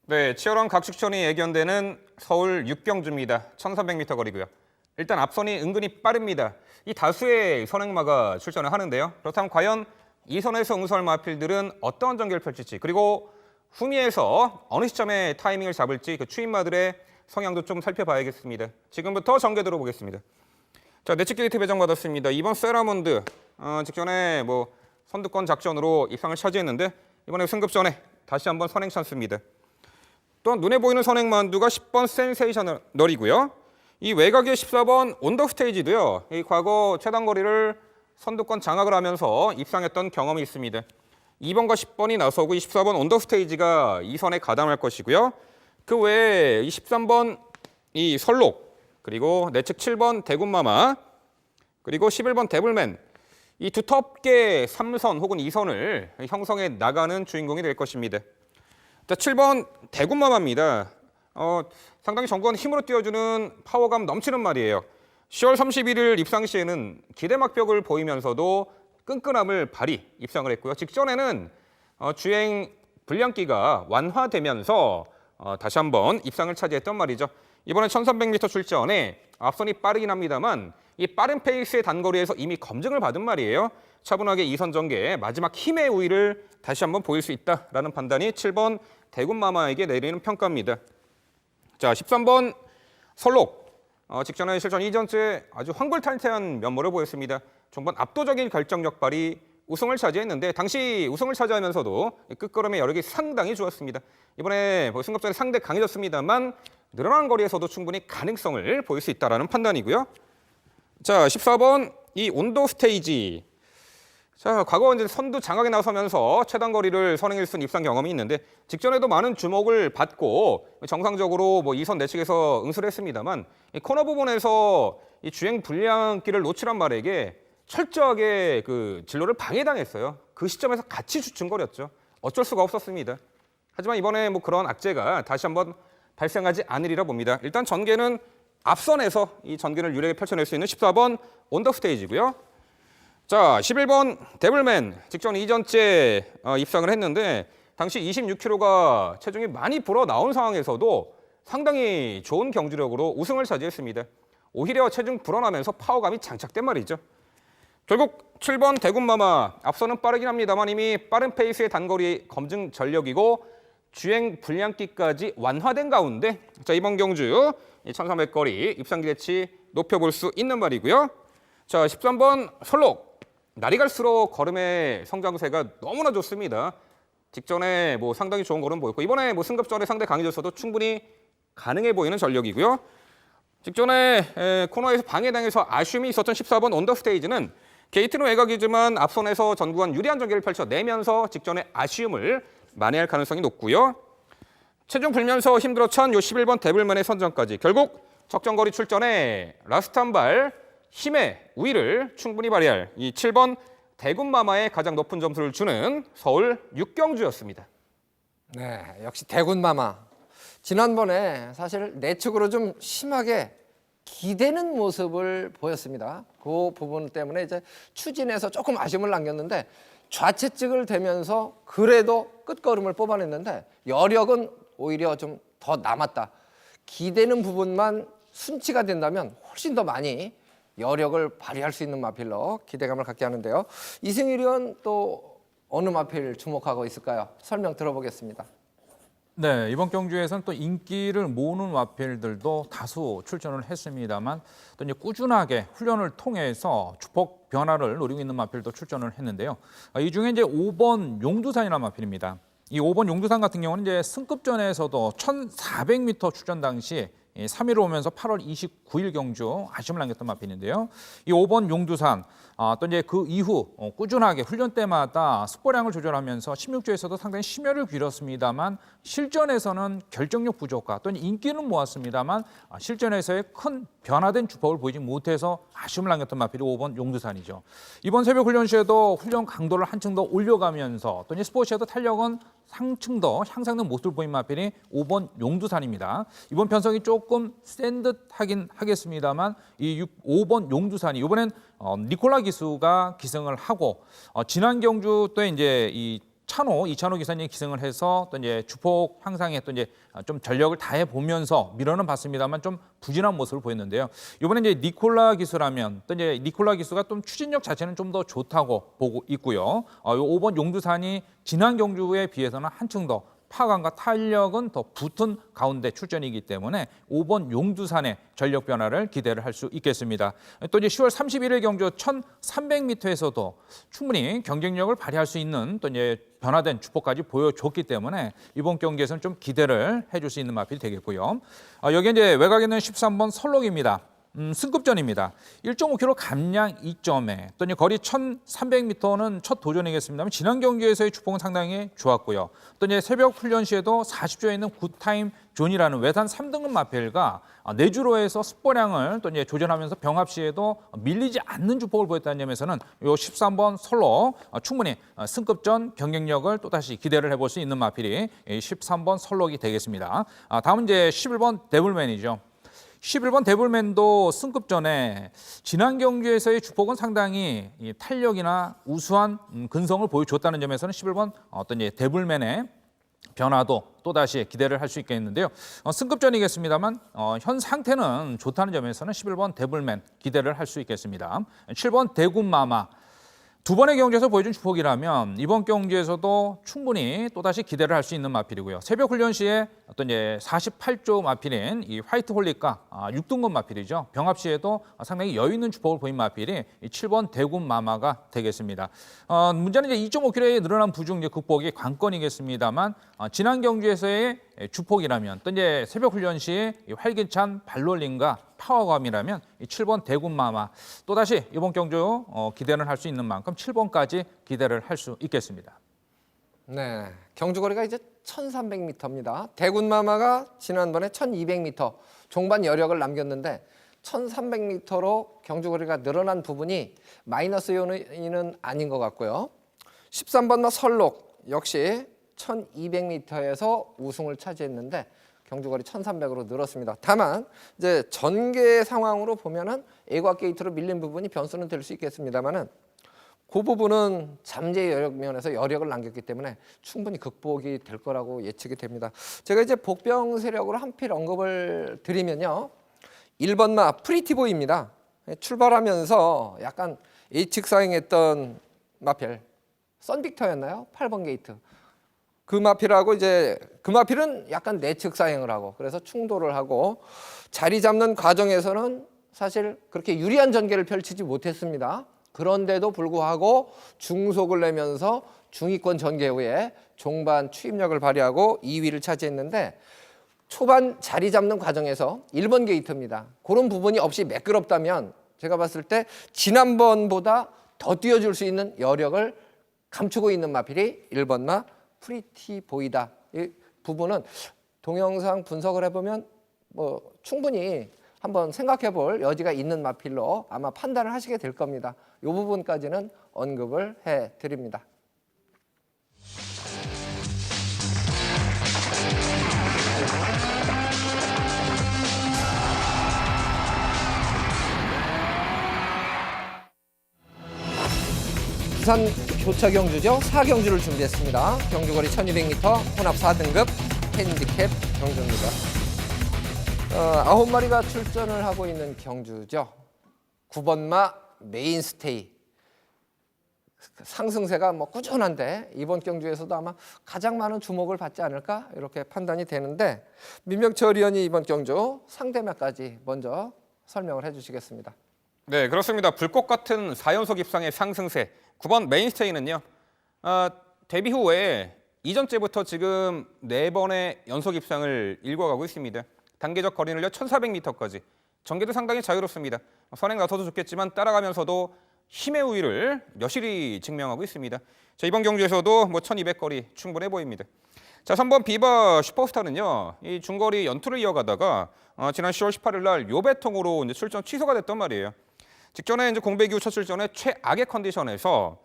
네, 치열한 각축전이 예견되는 서울 육경주입니다. 1300m 거리고요. 일단 앞선이 은근히 빠릅니다. 이 다수의 선행마가 출전을 하는데요. 그렇다면 과연 이 선에서 응수할 마필들은 어떤 전개를 펼칠지, 그리고 후미에서 어느 시점에 타이밍을 잡을지 그 추임마들의 성향도 좀 살펴봐야겠습니다. 지금부터 전개도로 보겠습니다. 자, 내측 게이트 배정받았습니다. 이번 세라몬드 직전에 선두권 작전으로 입상을 차지했는데 이번에 승급 전에 다시 한번 선행 찬스입니다. 또한 눈에 보이는 선행 만두가 10번 센세이셔널이고요. 이 외곽의 14번 온더스테이지도요. 이 과거 최단 거리를 선두권 장악을 하면서 입상했던 경험이 있습니다. 2번과 10번이 나서고 24번 온더스테이지가 이 선에 가담할 것이고요. 그 외에 이 13번 이 설록, 그리고 내측 7번 대군마마, 그리고 11번 데블맨, 이 두텁게 3선 혹은 2선을 형성해 나가는 주인공이 될 것입니다. 자, 7번 대군마마입니다. 상당히 정권 힘으로 띄워주는 파워감 넘치는 말이에요. 10월 31일 입상 시에는 기대막벽을 보이면서도 끈끈함을 발휘 입상을 했고요. 직전에는 주행 불량기가 완화되면서 다시 한번 입상을 차지했던 말이죠. 이번엔 1300m 출전에 앞선이 빠르긴 합니다만 이 빠른 페이스의 단거리에서 이미 검증을 받은 말이에요. 차분하게 2선 전개 마지막 힘의 우위를 다시 한번 보일 수 있다라는 판단이 7번 대군마마에게 내리는 평가입니다. 자, 13번 설록. 직전에 실전 이전째 아주 황불탈태한 면모를 보였습니다. 종반 압도적인 결정력 발휘 우승을 차지했는데 당시 우승을 차지하면서도 끝걸음의 여력이 상당히 좋았습니다. 이번에 승급전에 상대 강해졌습니다만 늘어난 거리에서도 충분히 가능성을 보일 수 있다는 판단이고요. 자, 14번 이 온도 스테이지. 자, 과거 이제 선두 장악에 나서면서 최단 거리를 선행해 쓴 입상 경험이 있는데 직전에도 많은 주목을 받고 정상적으로 2선 내측에서 응수를 했습니다만 이 코너 부분에서 이 주행 불량기를 놓치란 말에게 철저하게 그 진로를 방해당했어요. 그 시점에서 같이 주춤거렸죠. 어쩔 수가 없었습니다. 하지만 이번에 그런 악재가 다시 한번 발생하지 않으리라 봅니다. 일단 전개는 앞선에서 이 전개를 유리하게 펼쳐낼 수 있는 14번 온더스테이지고요. 자, 11번 데블맨 직전 이전째 입상을 했는데 당시 26kg가 체중이 많이 불어 나온 상황에서도 상당히 좋은 경주력으로 우승을 차지했습니다. 오히려 체중 불어나면서 파워감이 장착된 말이죠. 결국 7번 대군마마 앞서는 빠르긴 합니다만 이미 빠른 페이스의 단거리 검증 전력이고 주행 불량기까지 완화된 가운데 자, 이번 경주 1300거리 입상 기대치 높여볼 수 있는 말이고요. 자, 13번 설록. 날이 갈수록 걸음의 성장세가 너무나 좋습니다. 직전에 상당히 좋은 걸음 보였고 이번에 승급 전에 상대 강해졌어도 충분히 가능해 보이는 전력이고요. 직전에 코너에서 방해당해서 아쉬움이 있었던 14번 언더스테이지는 게이트는 외곽이지만 앞선에서 전구간 유리한 전개를 펼쳐내면서 직전에 아쉬움을 만회할 가능성이 높고요. 체중 불면서 힘들어찬 11번 데블맨의 선전까지 결국 적정거리 출전에 라스트 한 발 힘의 우위를 충분히 발휘할 이 7번 대군마마의 가장 높은 점수를 주는 서울 육경주였습니다. 네, 역시 대군마마. 지난번에 사실 내측으로 좀 심하게 기대는 모습을 보였습니다. 그 부분 때문에 이제 추진해서 조금 아쉬움을 남겼는데 좌측을 대면서 그래도 끝걸음을 뽑아냈는데 여력은 오히려 좀 더 남았다. 기대는 부분만 순치가 된다면 훨씬 더 많이 여력을 발휘할 수 있는 마필로 기대감을 갖게 하는데요. 이승일 의원 또 어느 마필 주목하고 있을까요? 설명 들어보겠습니다. 네, 이번 경주에서는 또 인기를 모으는 마필들도 다수 출전을 했습니다만 또 이제 꾸준하게 훈련을 통해서 주폭 변화를 노리고 있는 마필도 출전을 했는데요. 이 중에 이제 5번 용두산이라는 마필입니다. 이 5번 용두산 같은 경우는 이제 승급전에서도 1,400m 출전 당시 3위로 오면서 8월 29일 경주 아쉬움을 남겼던 마필인데요. 이 5번 용두산 또 이제 그 이후 꾸준하게 훈련 때마다 습보량을 조절하면서 16주에서도 상당히 심혈을 기울였습니다만 실전에서는 결정력 부족과 또는 인기는 모았습니다만 실전에서의 큰 변화된 주폭을 보이지 못해서 아쉬움을 남겼던 마필이 5번 용두산이죠. 이번 새벽 훈련 시에도 훈련 강도를 한층 더 올려가면서 또 이제 스포츠에도 탄력은 한층 더 향상된 모습을 보인 마필이 5번 용두산입니다. 이번 편성이 조금 센 듯 하긴 하겠습니다만 이 5번 용두산이 이번엔 니콜라 기수가 기승을 하고 지난 경주 때 이제 이 이찬호 기사님이 기승을 해서 또 이제 주폭 향상에 또 이제 좀 전력을 다해 보면서 밀어는 봤습니다만 좀 부진한 모습을 보였는데요. 이번에 이제 니콜라 기수라면 또 이제 니콜라 기수가 좀 추진력 자체는 좀 더 좋다고 보고 있고요. 이 5번 용두산이 지난 경주에 비해서는 한층 더 파감과 탄력은 더 붙은 가운데 출전이기 때문에 5번 용두산의 전력 변화를 기대를 할 수 있겠습니다. 또 이제 10월 31일 경주 1,300m에서도 충분히 경쟁력을 발휘할 수 있는 또 이제 변화된 주폭까지 보여줬기 때문에 이번 경기에서는 좀 기대를 해줄 수 있는 마필이 되겠고요. 여기 이제 외곽에 있는 13번 설록입니다. 승급전입니다. 1.5km 감량 2점에 또 이제 거리 1,300m는 첫 도전이겠습니다만 지난 경기에서의 주폭은 상당히 좋았고요. 또 이제 새벽 훈련 시에도 40조에 있는 굿타임 존이라는 외산 3등급 마필과 내주로에서 습보량을 또 이제 조절하면서 병합 시에도 밀리지 않는 주폭을 보였다는 점에서는 이 13번 설록 충분히 승급전 경쟁력을 또다시 기대를 해볼 수 있는 마필이 13번 설록이 되겠습니다. 다음은 이제 11번 데블맨이죠. 11번 데블맨도 승급전에 지난 경주에서의 주폭은 상당히 탄력이나 우수한 근성을 보여줬다는 점에서는 11번 어떤 데블맨의 변화도 또다시 기대를 할 수 있겠는데요. 승급전이겠습니다만 현 상태는 좋다는 점에서는 11번 데블맨 기대를 할 수 있겠습니다. 7번 대군마마. 두 번의 경주에서 보여준 주폭이라면 이번 경주에서도 충분히 또다시 기대를 할 수 있는 마필이고요. 새벽 훈련 시에 어떤 48조 마필인 이 화이트 홀릭과 6등급 마필이죠. 병합 시에도 상당히 여유 있는 주폭을 보인 마필이 7번 대군 마마가 되겠습니다. 문제는 이제 2.5km의 늘어난 부중 극복이 관건이겠습니다만 지난 경주에서의 주폭이라면 또 이제 새벽 훈련 시 활기찬 발롤링과 파워감이라면 이 7번 대군마마 또다시 이번 경주 기대를 할 수 있는 만큼 7번까지 기대를 할 수 있겠습니다. 네, 경주거리가 이제 1,300m입니다. 대군마마가 지난번에 1,200m 종반 여력을 남겼는데 1,300m로 경주거리가 늘어난 부분이 마이너스 요인은 아닌 것 같고요. 13번마 설록 역시 1,200m에서 우승을 차지했는데 경주거리 1,300으로 늘었습니다. 다만 이제 전개 상황으로 보면은 애곽 게이트로 밀린 부분이 변수는 될 수 있겠습니다만은 그 부분은 잠재 여력 면에서 여력을 남겼기 때문에 충분히 극복이 될 거라고 예측이 됩니다. 제가 이제 복병 세력으로 한 필 언급을 드리면요. 1번마 프리티보이입니다. 출발하면서 약간 예측 사행했던 마필 선빅터였나요? 8번 게이트. 그 마필하고 이제 그 마필은 약간 내측 사행을 하고 그래서 충돌을 하고 자리 잡는 과정에서는 사실 그렇게 유리한 전개를 펼치지 못했습니다. 그런데도 불구하고 중속을 내면서 중위권 전개 후에 종반 추임력을 발휘하고 2위를 차지했는데 초반 자리 잡는 과정에서 1번 게이트입니다. 그런 부분이 없이 매끄럽다면 제가 봤을 때 지난번보다 더 뛰어줄 수 있는 여력을 감추고 있는 마필이 1번마 프리티보이다. 이 부분은 동영상 분석을 해보면 뭐 충분히 한번 생각해 볼 여지가 있는 마필로 아마 판단을 하시게 될 겁니다. 이 부분까지는 언급을 해 드립니다. 부산 교차 경주죠. 4경주를 준비했습니다. 경주거리 1200m, 혼합 4등급 핸디캡 경주입니다. 9마리가 출전을 하고 있는 경주죠. 9번마 메인스테이. 상승세가 뭐 꾸준한데 이번 경주에서도 아마 가장 많은 주목을 받지 않을까 이렇게 판단이 되는데 민병철 의원이 이번 경주 상대몇까지 먼저 설명을 해주시겠습니다. 네, 그렇습니다. 불꽃 같은 4연속 입상의 상승세 9번 메인스테이는요. 데뷔 후에 이전째부터 지금 4번의 연속 입상을 일궈가고 있습니다. 단계적 거리를 늘려 1,400m까지. 전개도 상당히 자유롭습니다. 선행 나서도 좋겠지만 따라가면서도 힘의 우위를 여실히 증명하고 있습니다. 자, 이번 경주에서도 뭐 1,200거리 충분해 보입니다. 자, 3번 비바 슈퍼스타는요. 이 중거리 연투를 이어가다가 지난 10월 18일 날 요배통으로 이제 출전 취소가 됐단 말이에요. 직전에 이제 공백 이후 첫 출전에 최악의 컨디션에서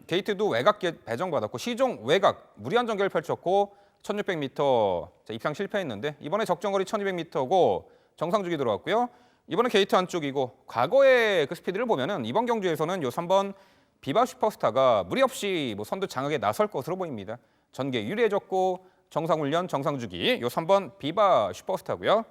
게이트도 외곽 배정받았고 시종 외곽 무리한 전개를 펼쳤고 1,600m 입상 실패했는데 이번에 적정거리 1,200m고 정상주기 들어왔고요. 이번에 게이트 안쪽이고 과거의 그 스피드를 보면은 이번 경주에서는 요 3번 비바 슈퍼스타가 무리 없이 뭐 선두 장악에 나설 것으로 보입니다. 전개 유리해졌고 정상훈련 정상주기 요 3번 비바 슈퍼스타고요.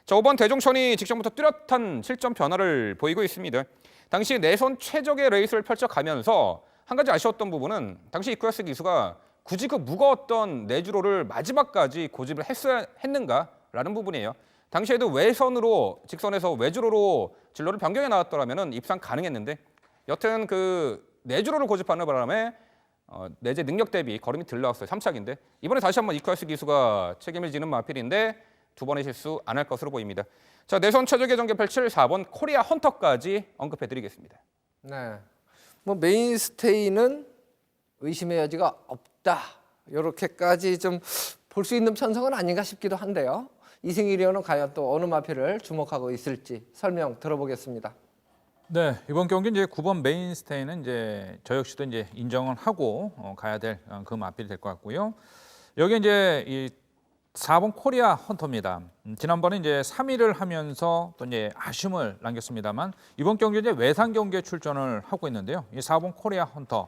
자, 5번 대종천이 직전부터 뚜렷한 실점 변화를 보이고 있습니다. 당시 내선 최적의 레이스를 펼쳐가면서 한 가지 아쉬웠던 부분은 당시 이쿠야스 기수가 굳이 그 무거웠던 내주로를 마지막까지 고집을 했는가라는 부분이에요. 당시에도 외선으로 직선에서 외주로로 진로를 변경해 나왔더라면 입상 가능했는데 여튼 그 내주로를 고집하는 바람에 내재 능력 대비 걸음이 덜 나왔어요. 3착인데 이번에 다시 한번 이쿠야스 기수가 책임을 지는 마필인데 두 번의 실수 안 할 것으로 보입니다. 자, 내선 최적의 전개 펼칠 4번 코리아 헌터까지 언급해드리겠습니다. 네, 뭐 메인스테이는 의심의 여지가 없다 이렇게까지 좀 볼 수 있는 편성은 아닌가 싶기도 한데요. 이승일 의원은 과연 또 어느 마필을 주목하고 있을지 설명 들어보겠습니다. 네, 이번 경기 이제 9번 메인스테이는 이제 저 역시도 이제 인정을 하고 가야 될 그 마필이 될 것 같고요. 여기 이제 이 4번 코리아 헌터입니다. 지난번에 이제 3위를 하면서 또 이제 아쉬움을 남겼습니다만 이번 경기 이제 외상 경기에 출전을 하고 있는데요. 이 4번 코리아 헌터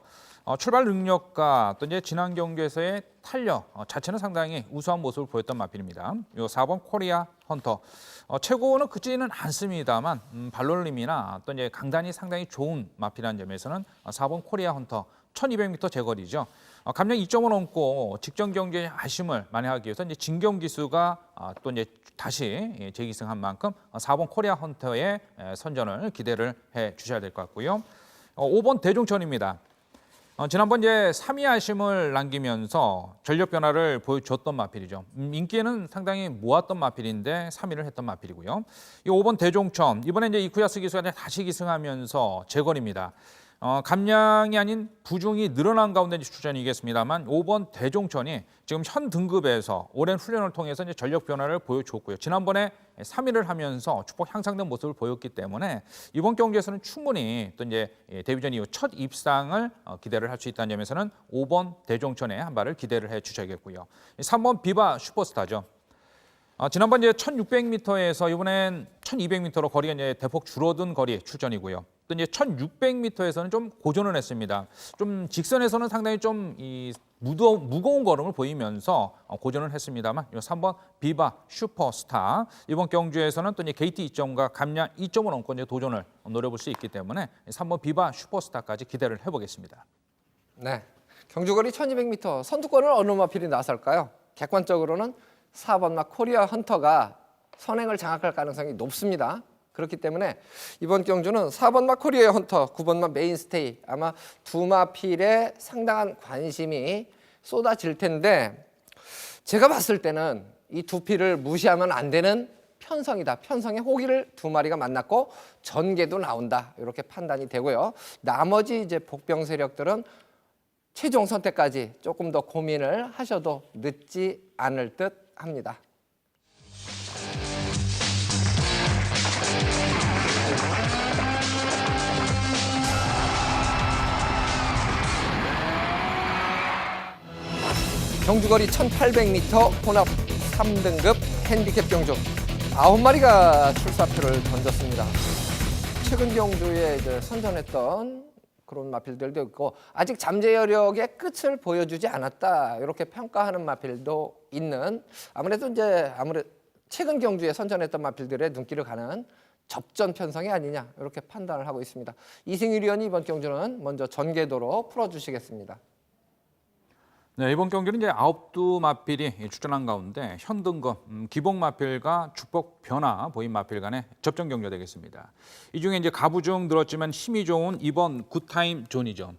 출발 능력과 또 이제 지난 경기에서의 탄력 자체는 상당히 우수한 모습을 보였던 마필입니다. 이 4번 코리아 헌터 최고는 그지는 않습니다만 발놀림이나 또 이제 강단이 상당히 좋은 마필이라는 점에서는 4번 코리아 헌터 1,200m 제거리죠. 감량 2점을 넘고 직전 경기의 아쉬움을 만회하기 위해서 이제 진경 기수가 또 이제 다시 재기승한 만큼 4번 코리아 헌터의 선전을 기대를 해 주셔야 될 것 같고요. 5번 대종천입니다. 지난번 이제 3위 아쉬움을 남기면서 전력 변화를 보여줬던 마필이죠. 인기에는 상당히 모았던 마필인데 3위를 했던 마필이고요. 이 5번 대종천 이번에 이제 이쿠야스 기수가 다시 기승하면서 재건입니다. 감량이 아닌 부중이 늘어난 가운데 출전이겠습니다만 5번 대종천이 지금 현 등급에서 오랜 훈련을 통해서 이제 전력 변화를 보여줬고요. 지난번에 3위를 하면서 축복 향상된 모습을 보였기 때문에 이번 경기에서는 충분히 또 이제 데뷔전 이후 첫 입상을 기대를 할 수 있다는 점에서는 5번 대종천의 한 발을 기대를 해 주셔야겠고요. 3번 비바 슈퍼스타죠. 지난번 이제 1,600m에서 이번엔 1,200m로 거리가 이제 대폭 줄어든 거리 출전이고요. 또 이제 1,600m에서는 좀 고전을 했습니다. 좀 직선에서는 상당히 좀 무거운 걸음을 보이면서 고전을 했습니다만 3번 비바 슈퍼스타 이번 경주에서는 또 이제 게이트 2점과 감량 2점을 넘고 이제 도전을 노려볼 수 있기 때문에 3번 비바 슈퍼스타까지 기대를 해보겠습니다. 네, 경주거리 1,200m 선두권을 어느 마필이 나설까요? 객관적으로는 4번 막 코리아 헌터가 선행을 장악할 가능성이 높습니다. 그렇기 때문에 이번 경주는 4번 막 코리아 헌터, 9번 막 메인스테이 아마 두 마필에 상당한 관심이 쏟아질 텐데 제가 봤을 때는 이 두 필을 무시하면 안 되는 편성이다. 편성의 호기를 두 마리가 만났고 전개도 나온다. 이렇게 판단이 되고요. 나머지 이제 복병 세력들은 최종 선택까지 조금 더 고민을 하셔도 늦지 않을 듯 합니다. 경주거리 1,800m 혼합 3등급 핸디캡 경주 9마리가 출사표를 던졌습니다. 최근 경주에 이제 선전했던 그런 마필들도 있고 아직 잠재 여력의 끝을 보여주지 않았다 이렇게 평가하는 마필도 있는 아무래도 최근 경주에 선전했던 마필들의 눈길을 가는 접전 편성이 아니냐 이렇게 판단을 하고 있습니다. 이승일 위원이 이번 경주는 먼저 전개도로 풀어주시겠습니다. 네, 이번 경기는 이제 9두 마필이 출전한 가운데 현등급, 기복 마필과 축복 변화 보인 마필 간의 접전 경기가 되겠습니다. 이 중에 이제 가부중 늘었지만 힘이 좋은 이번 굿타임 존이죠.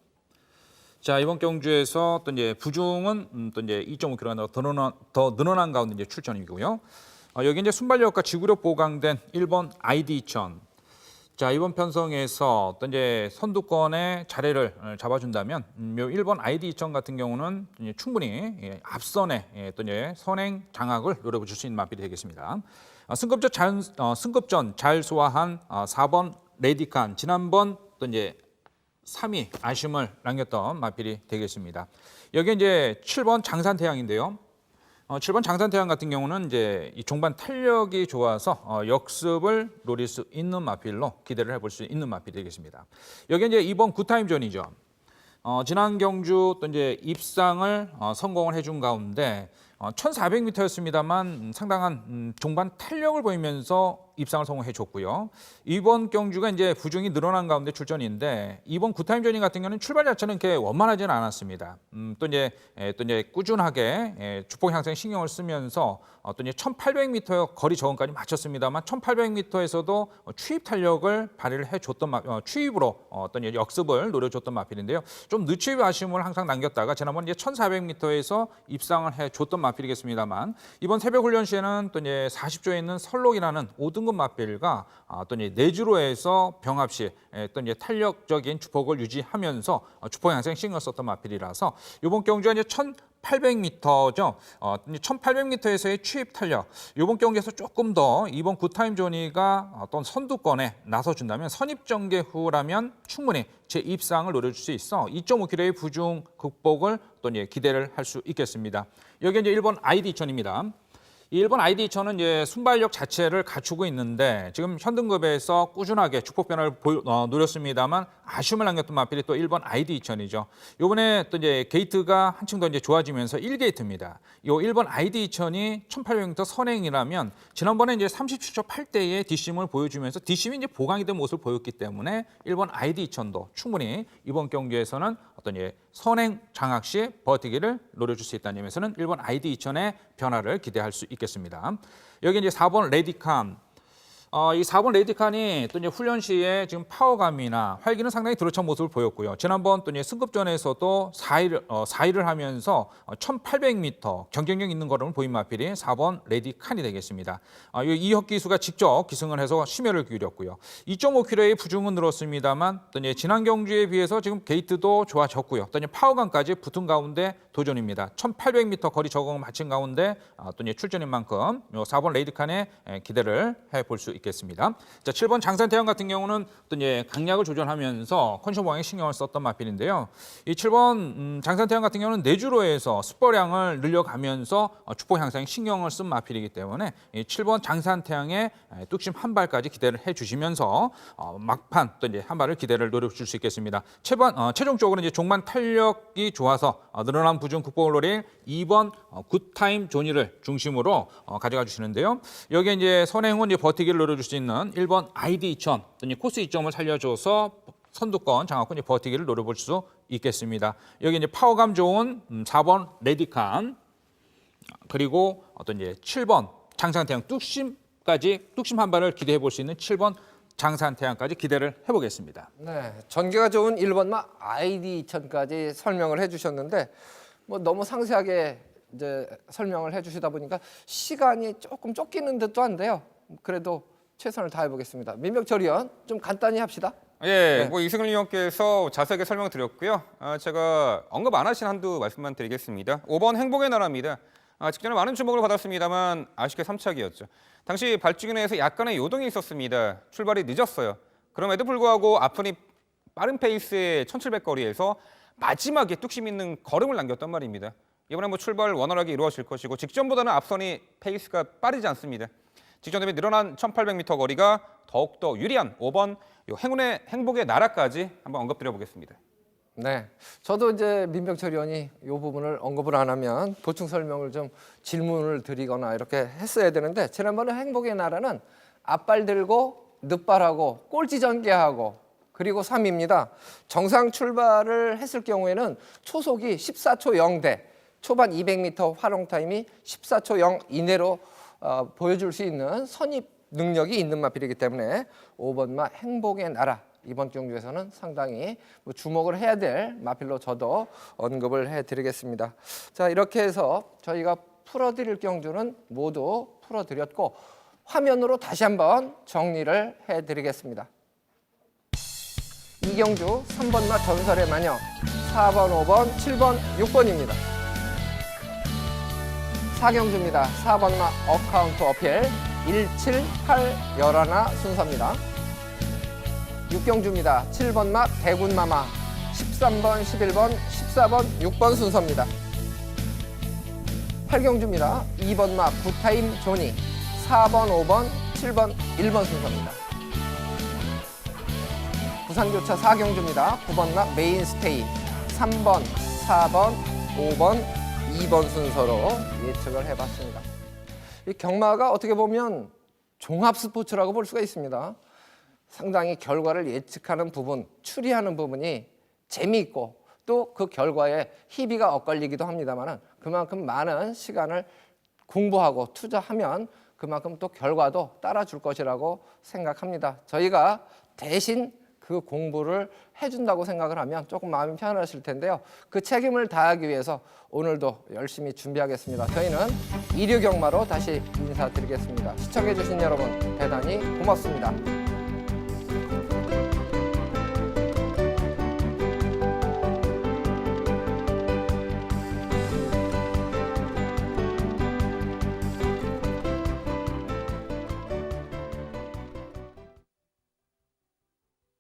자, 이번 경주에서 또 이제 부중은 또 이제 2.5kg 더 늘어난 가운데 이제 출전이고요. 여기 이제 순발력과 지구력 보강된 1번 아이디 2000. 자, 이번 편성에서 또 이제 선두권의 자리를 잡아준다면 요 1번 아이디 2000 같은 경우는 충분히 앞선에 또 이제 선행 장악을 노려볼 수 있는 마필이 되겠습니다. 승급전 잘 소화한 4번 레디칸, 지난번 또 이제 3위 아쉬움을 남겼던 마필이 되겠습니다. 여기 이제 7번 장산태양인데요. 7번 장산태양 같은 경우는 이제 이 종반 탄력이 좋아서 역습을 노릴 수 있는 마필로 기대를 해볼 수 있는 마필이 되겠습니다. 여기 이제 이번 굿타임존이죠. 지난 경주 또 이제 입상을 성공을 해준 가운데 1,400m였습니다만 상당한 종반 탄력을 보이면서 입상을 성공해 줬고요. 이번 경주가 이제 부중이 늘어난 가운데 출전인데 이번 굿타임존이 같은 경우는 출발 자체는 이렇게 원만하지는 않았습니다. 또 이제 꾸준하게 주폭 향상 신경을 쓰면서 또 이제 1,800m 거리 적응까지 마쳤습니다만 1,800m에서도 추입 탄력을 발휘를 해줬던 추입으로 어떤 역습을 노려줬던 마필인데요. 좀 늦추입 아쉬움을 항상 남겼다가 지난번 이제 1,400m에서 입상을 해줬던 마필이겠습니다만 이번 새벽 훈련 시에는 또 이제 40조에 있는 설록이라는 5등급 마필과 또 이제 내주로에서 병합 시 또 이제 탄력적인 주폭을 유지하면서 주폭 향상 신경 썼던 마필이라서 이번 경주가 이제 1,800m죠. 1,800m에서의 추입 탄력. 이번 경기에서 조금 더 이번 굿타임 조니가 어떤 선두권에 나서준다면 선입 전개 후라면 충분히 제 입상을 노려줄 수 있어 2.5kg의 부중 극복을 또 이제 기대를 할 수 있겠습니다. 여기 이제 1번 아이디 2000입니다. 이 1번 아이디 2000은 이제 순발력 자체를 갖추고 있는데 지금 현등급에서 꾸준하게 축복 변화를 노렸습니다만 아쉬움을 남겼던 마필이 또 1번 아이디 2000이죠. 이번에 또 이제 게이트가 한층 더 이제 좋아지면서 1게이트입니다. 이 1번 아이디 2000이 1800m 선행이라면 지난번에 이제 37초 8대의 뒷심을 보여주면서 뒷심이 이제 보강이 된 모습을 보였기 때문에 1번 아이디 2000도 충분히 이번 경기에서는 어떤 선행 장악 시 버티기를 노려줄 수 있다는 점에서는 1번 아이디 2000의 변화를 기대할 수 있겠습니다. 여기 이제 4번 레디칸. 이 4번 레디칸이 또 이제 훈련 시에 지금 파워감이나 활기는 상당히 들어찬 모습을 보였고요. 지난번 또 이제 승급전에서도 4위를 하면서 1,800m 경쟁력 있는 걸음을 보인 마필이 4번 레디칸이 되겠습니다. 이혁 기수가 직접 기승을 해서 심혈을 기울였고요. 2.5kg의 부중은 늘었습니다만 또 이제 지난 경주에 비해서 지금 게이트도 좋아졌고요. 또 이제 파워감까지 붙은 가운데 도전입니다. 1,800m 거리 적응을 마친 가운데 또 이제 출전인 만큼 4번 레디칸의 기대를 해볼 수 있겠습니다. 자, 7번 장산태양 같은 경우는 또 이제 강약을 조절하면서 컨디션 보강에 신경을 썼던 마필인데요. 이 7번 장산태양 같은 경우는 내주로에서 스퍼량을 늘려가면서 주폭 향상에 신경을 쓴 마필이기 때문에 이 7번 장산태양의 뚝심 한 발까지 기대를 해주시면서 막판 또 이제 한 발을 기대를 노려줄 수 있겠습니다. 최종적으로 이제 종반 탄력이 좋아서 늘어난 부중 극복을 노릴 2번 굿타임 조니를 중심으로 가져가 주시는데요. 여기에 이제 선행은 이제 버티기를 노려줄 수 있는 1번 아이디 2000 코스 2점을 살려줘서 선두권 장악권 버티기를 노려볼 수 있겠습니다. 여기 이제 파워감 좋은 4번 레디칸 그리고 어떤 이제 7번 장산태양 뚝심 한 발을 기대해 볼 수 있는 7번 장산태양까지 기대를 해보겠습니다. 네, 전개가 좋은 1번마 아이디 2000까지 설명을 해주셨는데 뭐 너무 상세하게 이제 설명을 해주시다 보니까 시간이 조금 쫓기는 듯도 한데요. 그래도 최선을 다해 보겠습니다. 민병철 의원 좀 간단히 합시다. 예, 네. 뭐 이승일 의원께서 자세하게 설명드렸고요. 제가 언급 안 하신 한두 말씀만 드리겠습니다. 5번 행복의 나라입니다. 직전에 많은 주목을 받았습니다만 아쉽게 3착이었죠. 당시 발주기 내에서 약간의 요동이 있었습니다. 출발이 늦었어요. 그럼에도 불구하고 앞선이 빠른 페이스의 1700 거리에서 마지막에 뚝심 있는 걸음을 남겼단 말입니다. 이번에 뭐 출발 원활하게 이루어질 것이고 직전보다는 앞선이 페이스가 빠르지 않습니다. 직전 대비 늘어난 1,800m 거리가 더욱더 유리한 5번 행복의 나라까지 한번 언급드려 보겠습니다. 네, 저도 이제 민병철 의원이 이 부분을 언급을 안 하면 보충 설명을 좀 질문을 드리거나 이렇게 했어야 되는데 지난번에 행복의 나라는 앞발 들고 늦발하고 꼴찌 전개하고 그리고 3입니다. 정상 출발을 했을 경우에는 초속이 14초 0대 초반 200m 활용 타임이 14초 0 이내로 보여줄 수 있는 선입 능력이 있는 마필이기 때문에 5번 마 행복의 나라 이번 경주에서는 상당히 주목을 해야 될 마필로 저도 언급을 해드리겠습니다. 자, 이렇게 해서 저희가 풀어드릴 경주는 모두 풀어드렸고 화면으로 다시 한번 정리를 해드리겠습니다. 이경주 3번 마 전설의 마녀 4번, 5번, 7번, 6번입니다. 4경주입니다. 4번 마 어카운트 어필 1, 7, 8, 11 순서입니다. 6경주입니다. 7번 마 대군마마 13번, 11번, 14번, 6번 순서입니다. 8경주입니다. 2번 마 굿타임 조니 4번, 5번, 7번, 1번 순서입니다. 부산교차 4경주입니다. 9번 마 메인스테이 3번, 4번, 5번, 2번 순서로 예측을 해봤습니다. 이 경마가 어떻게 보면 종합 스포츠라고 볼 수가 있습니다. 상당히 결과를 예측하는 부분, 추리하는 부분이 재미있고 또 그 결과에 희비가 엇갈리기도 합니다만 그만큼 많은 시간을 공부하고 투자하면 그만큼 또 결과도 따라줄 것이라고 생각합니다. 저희가 대신 그 공부를 해준다고 생각을 하면 조금 마음이 편하실 텐데요. 그 책임을 다하기 위해서 오늘도 열심히 준비하겠습니다. 저희는 일요경마로 다시 인사드리겠습니다. 시청해주신 여러분 대단히 고맙습니다.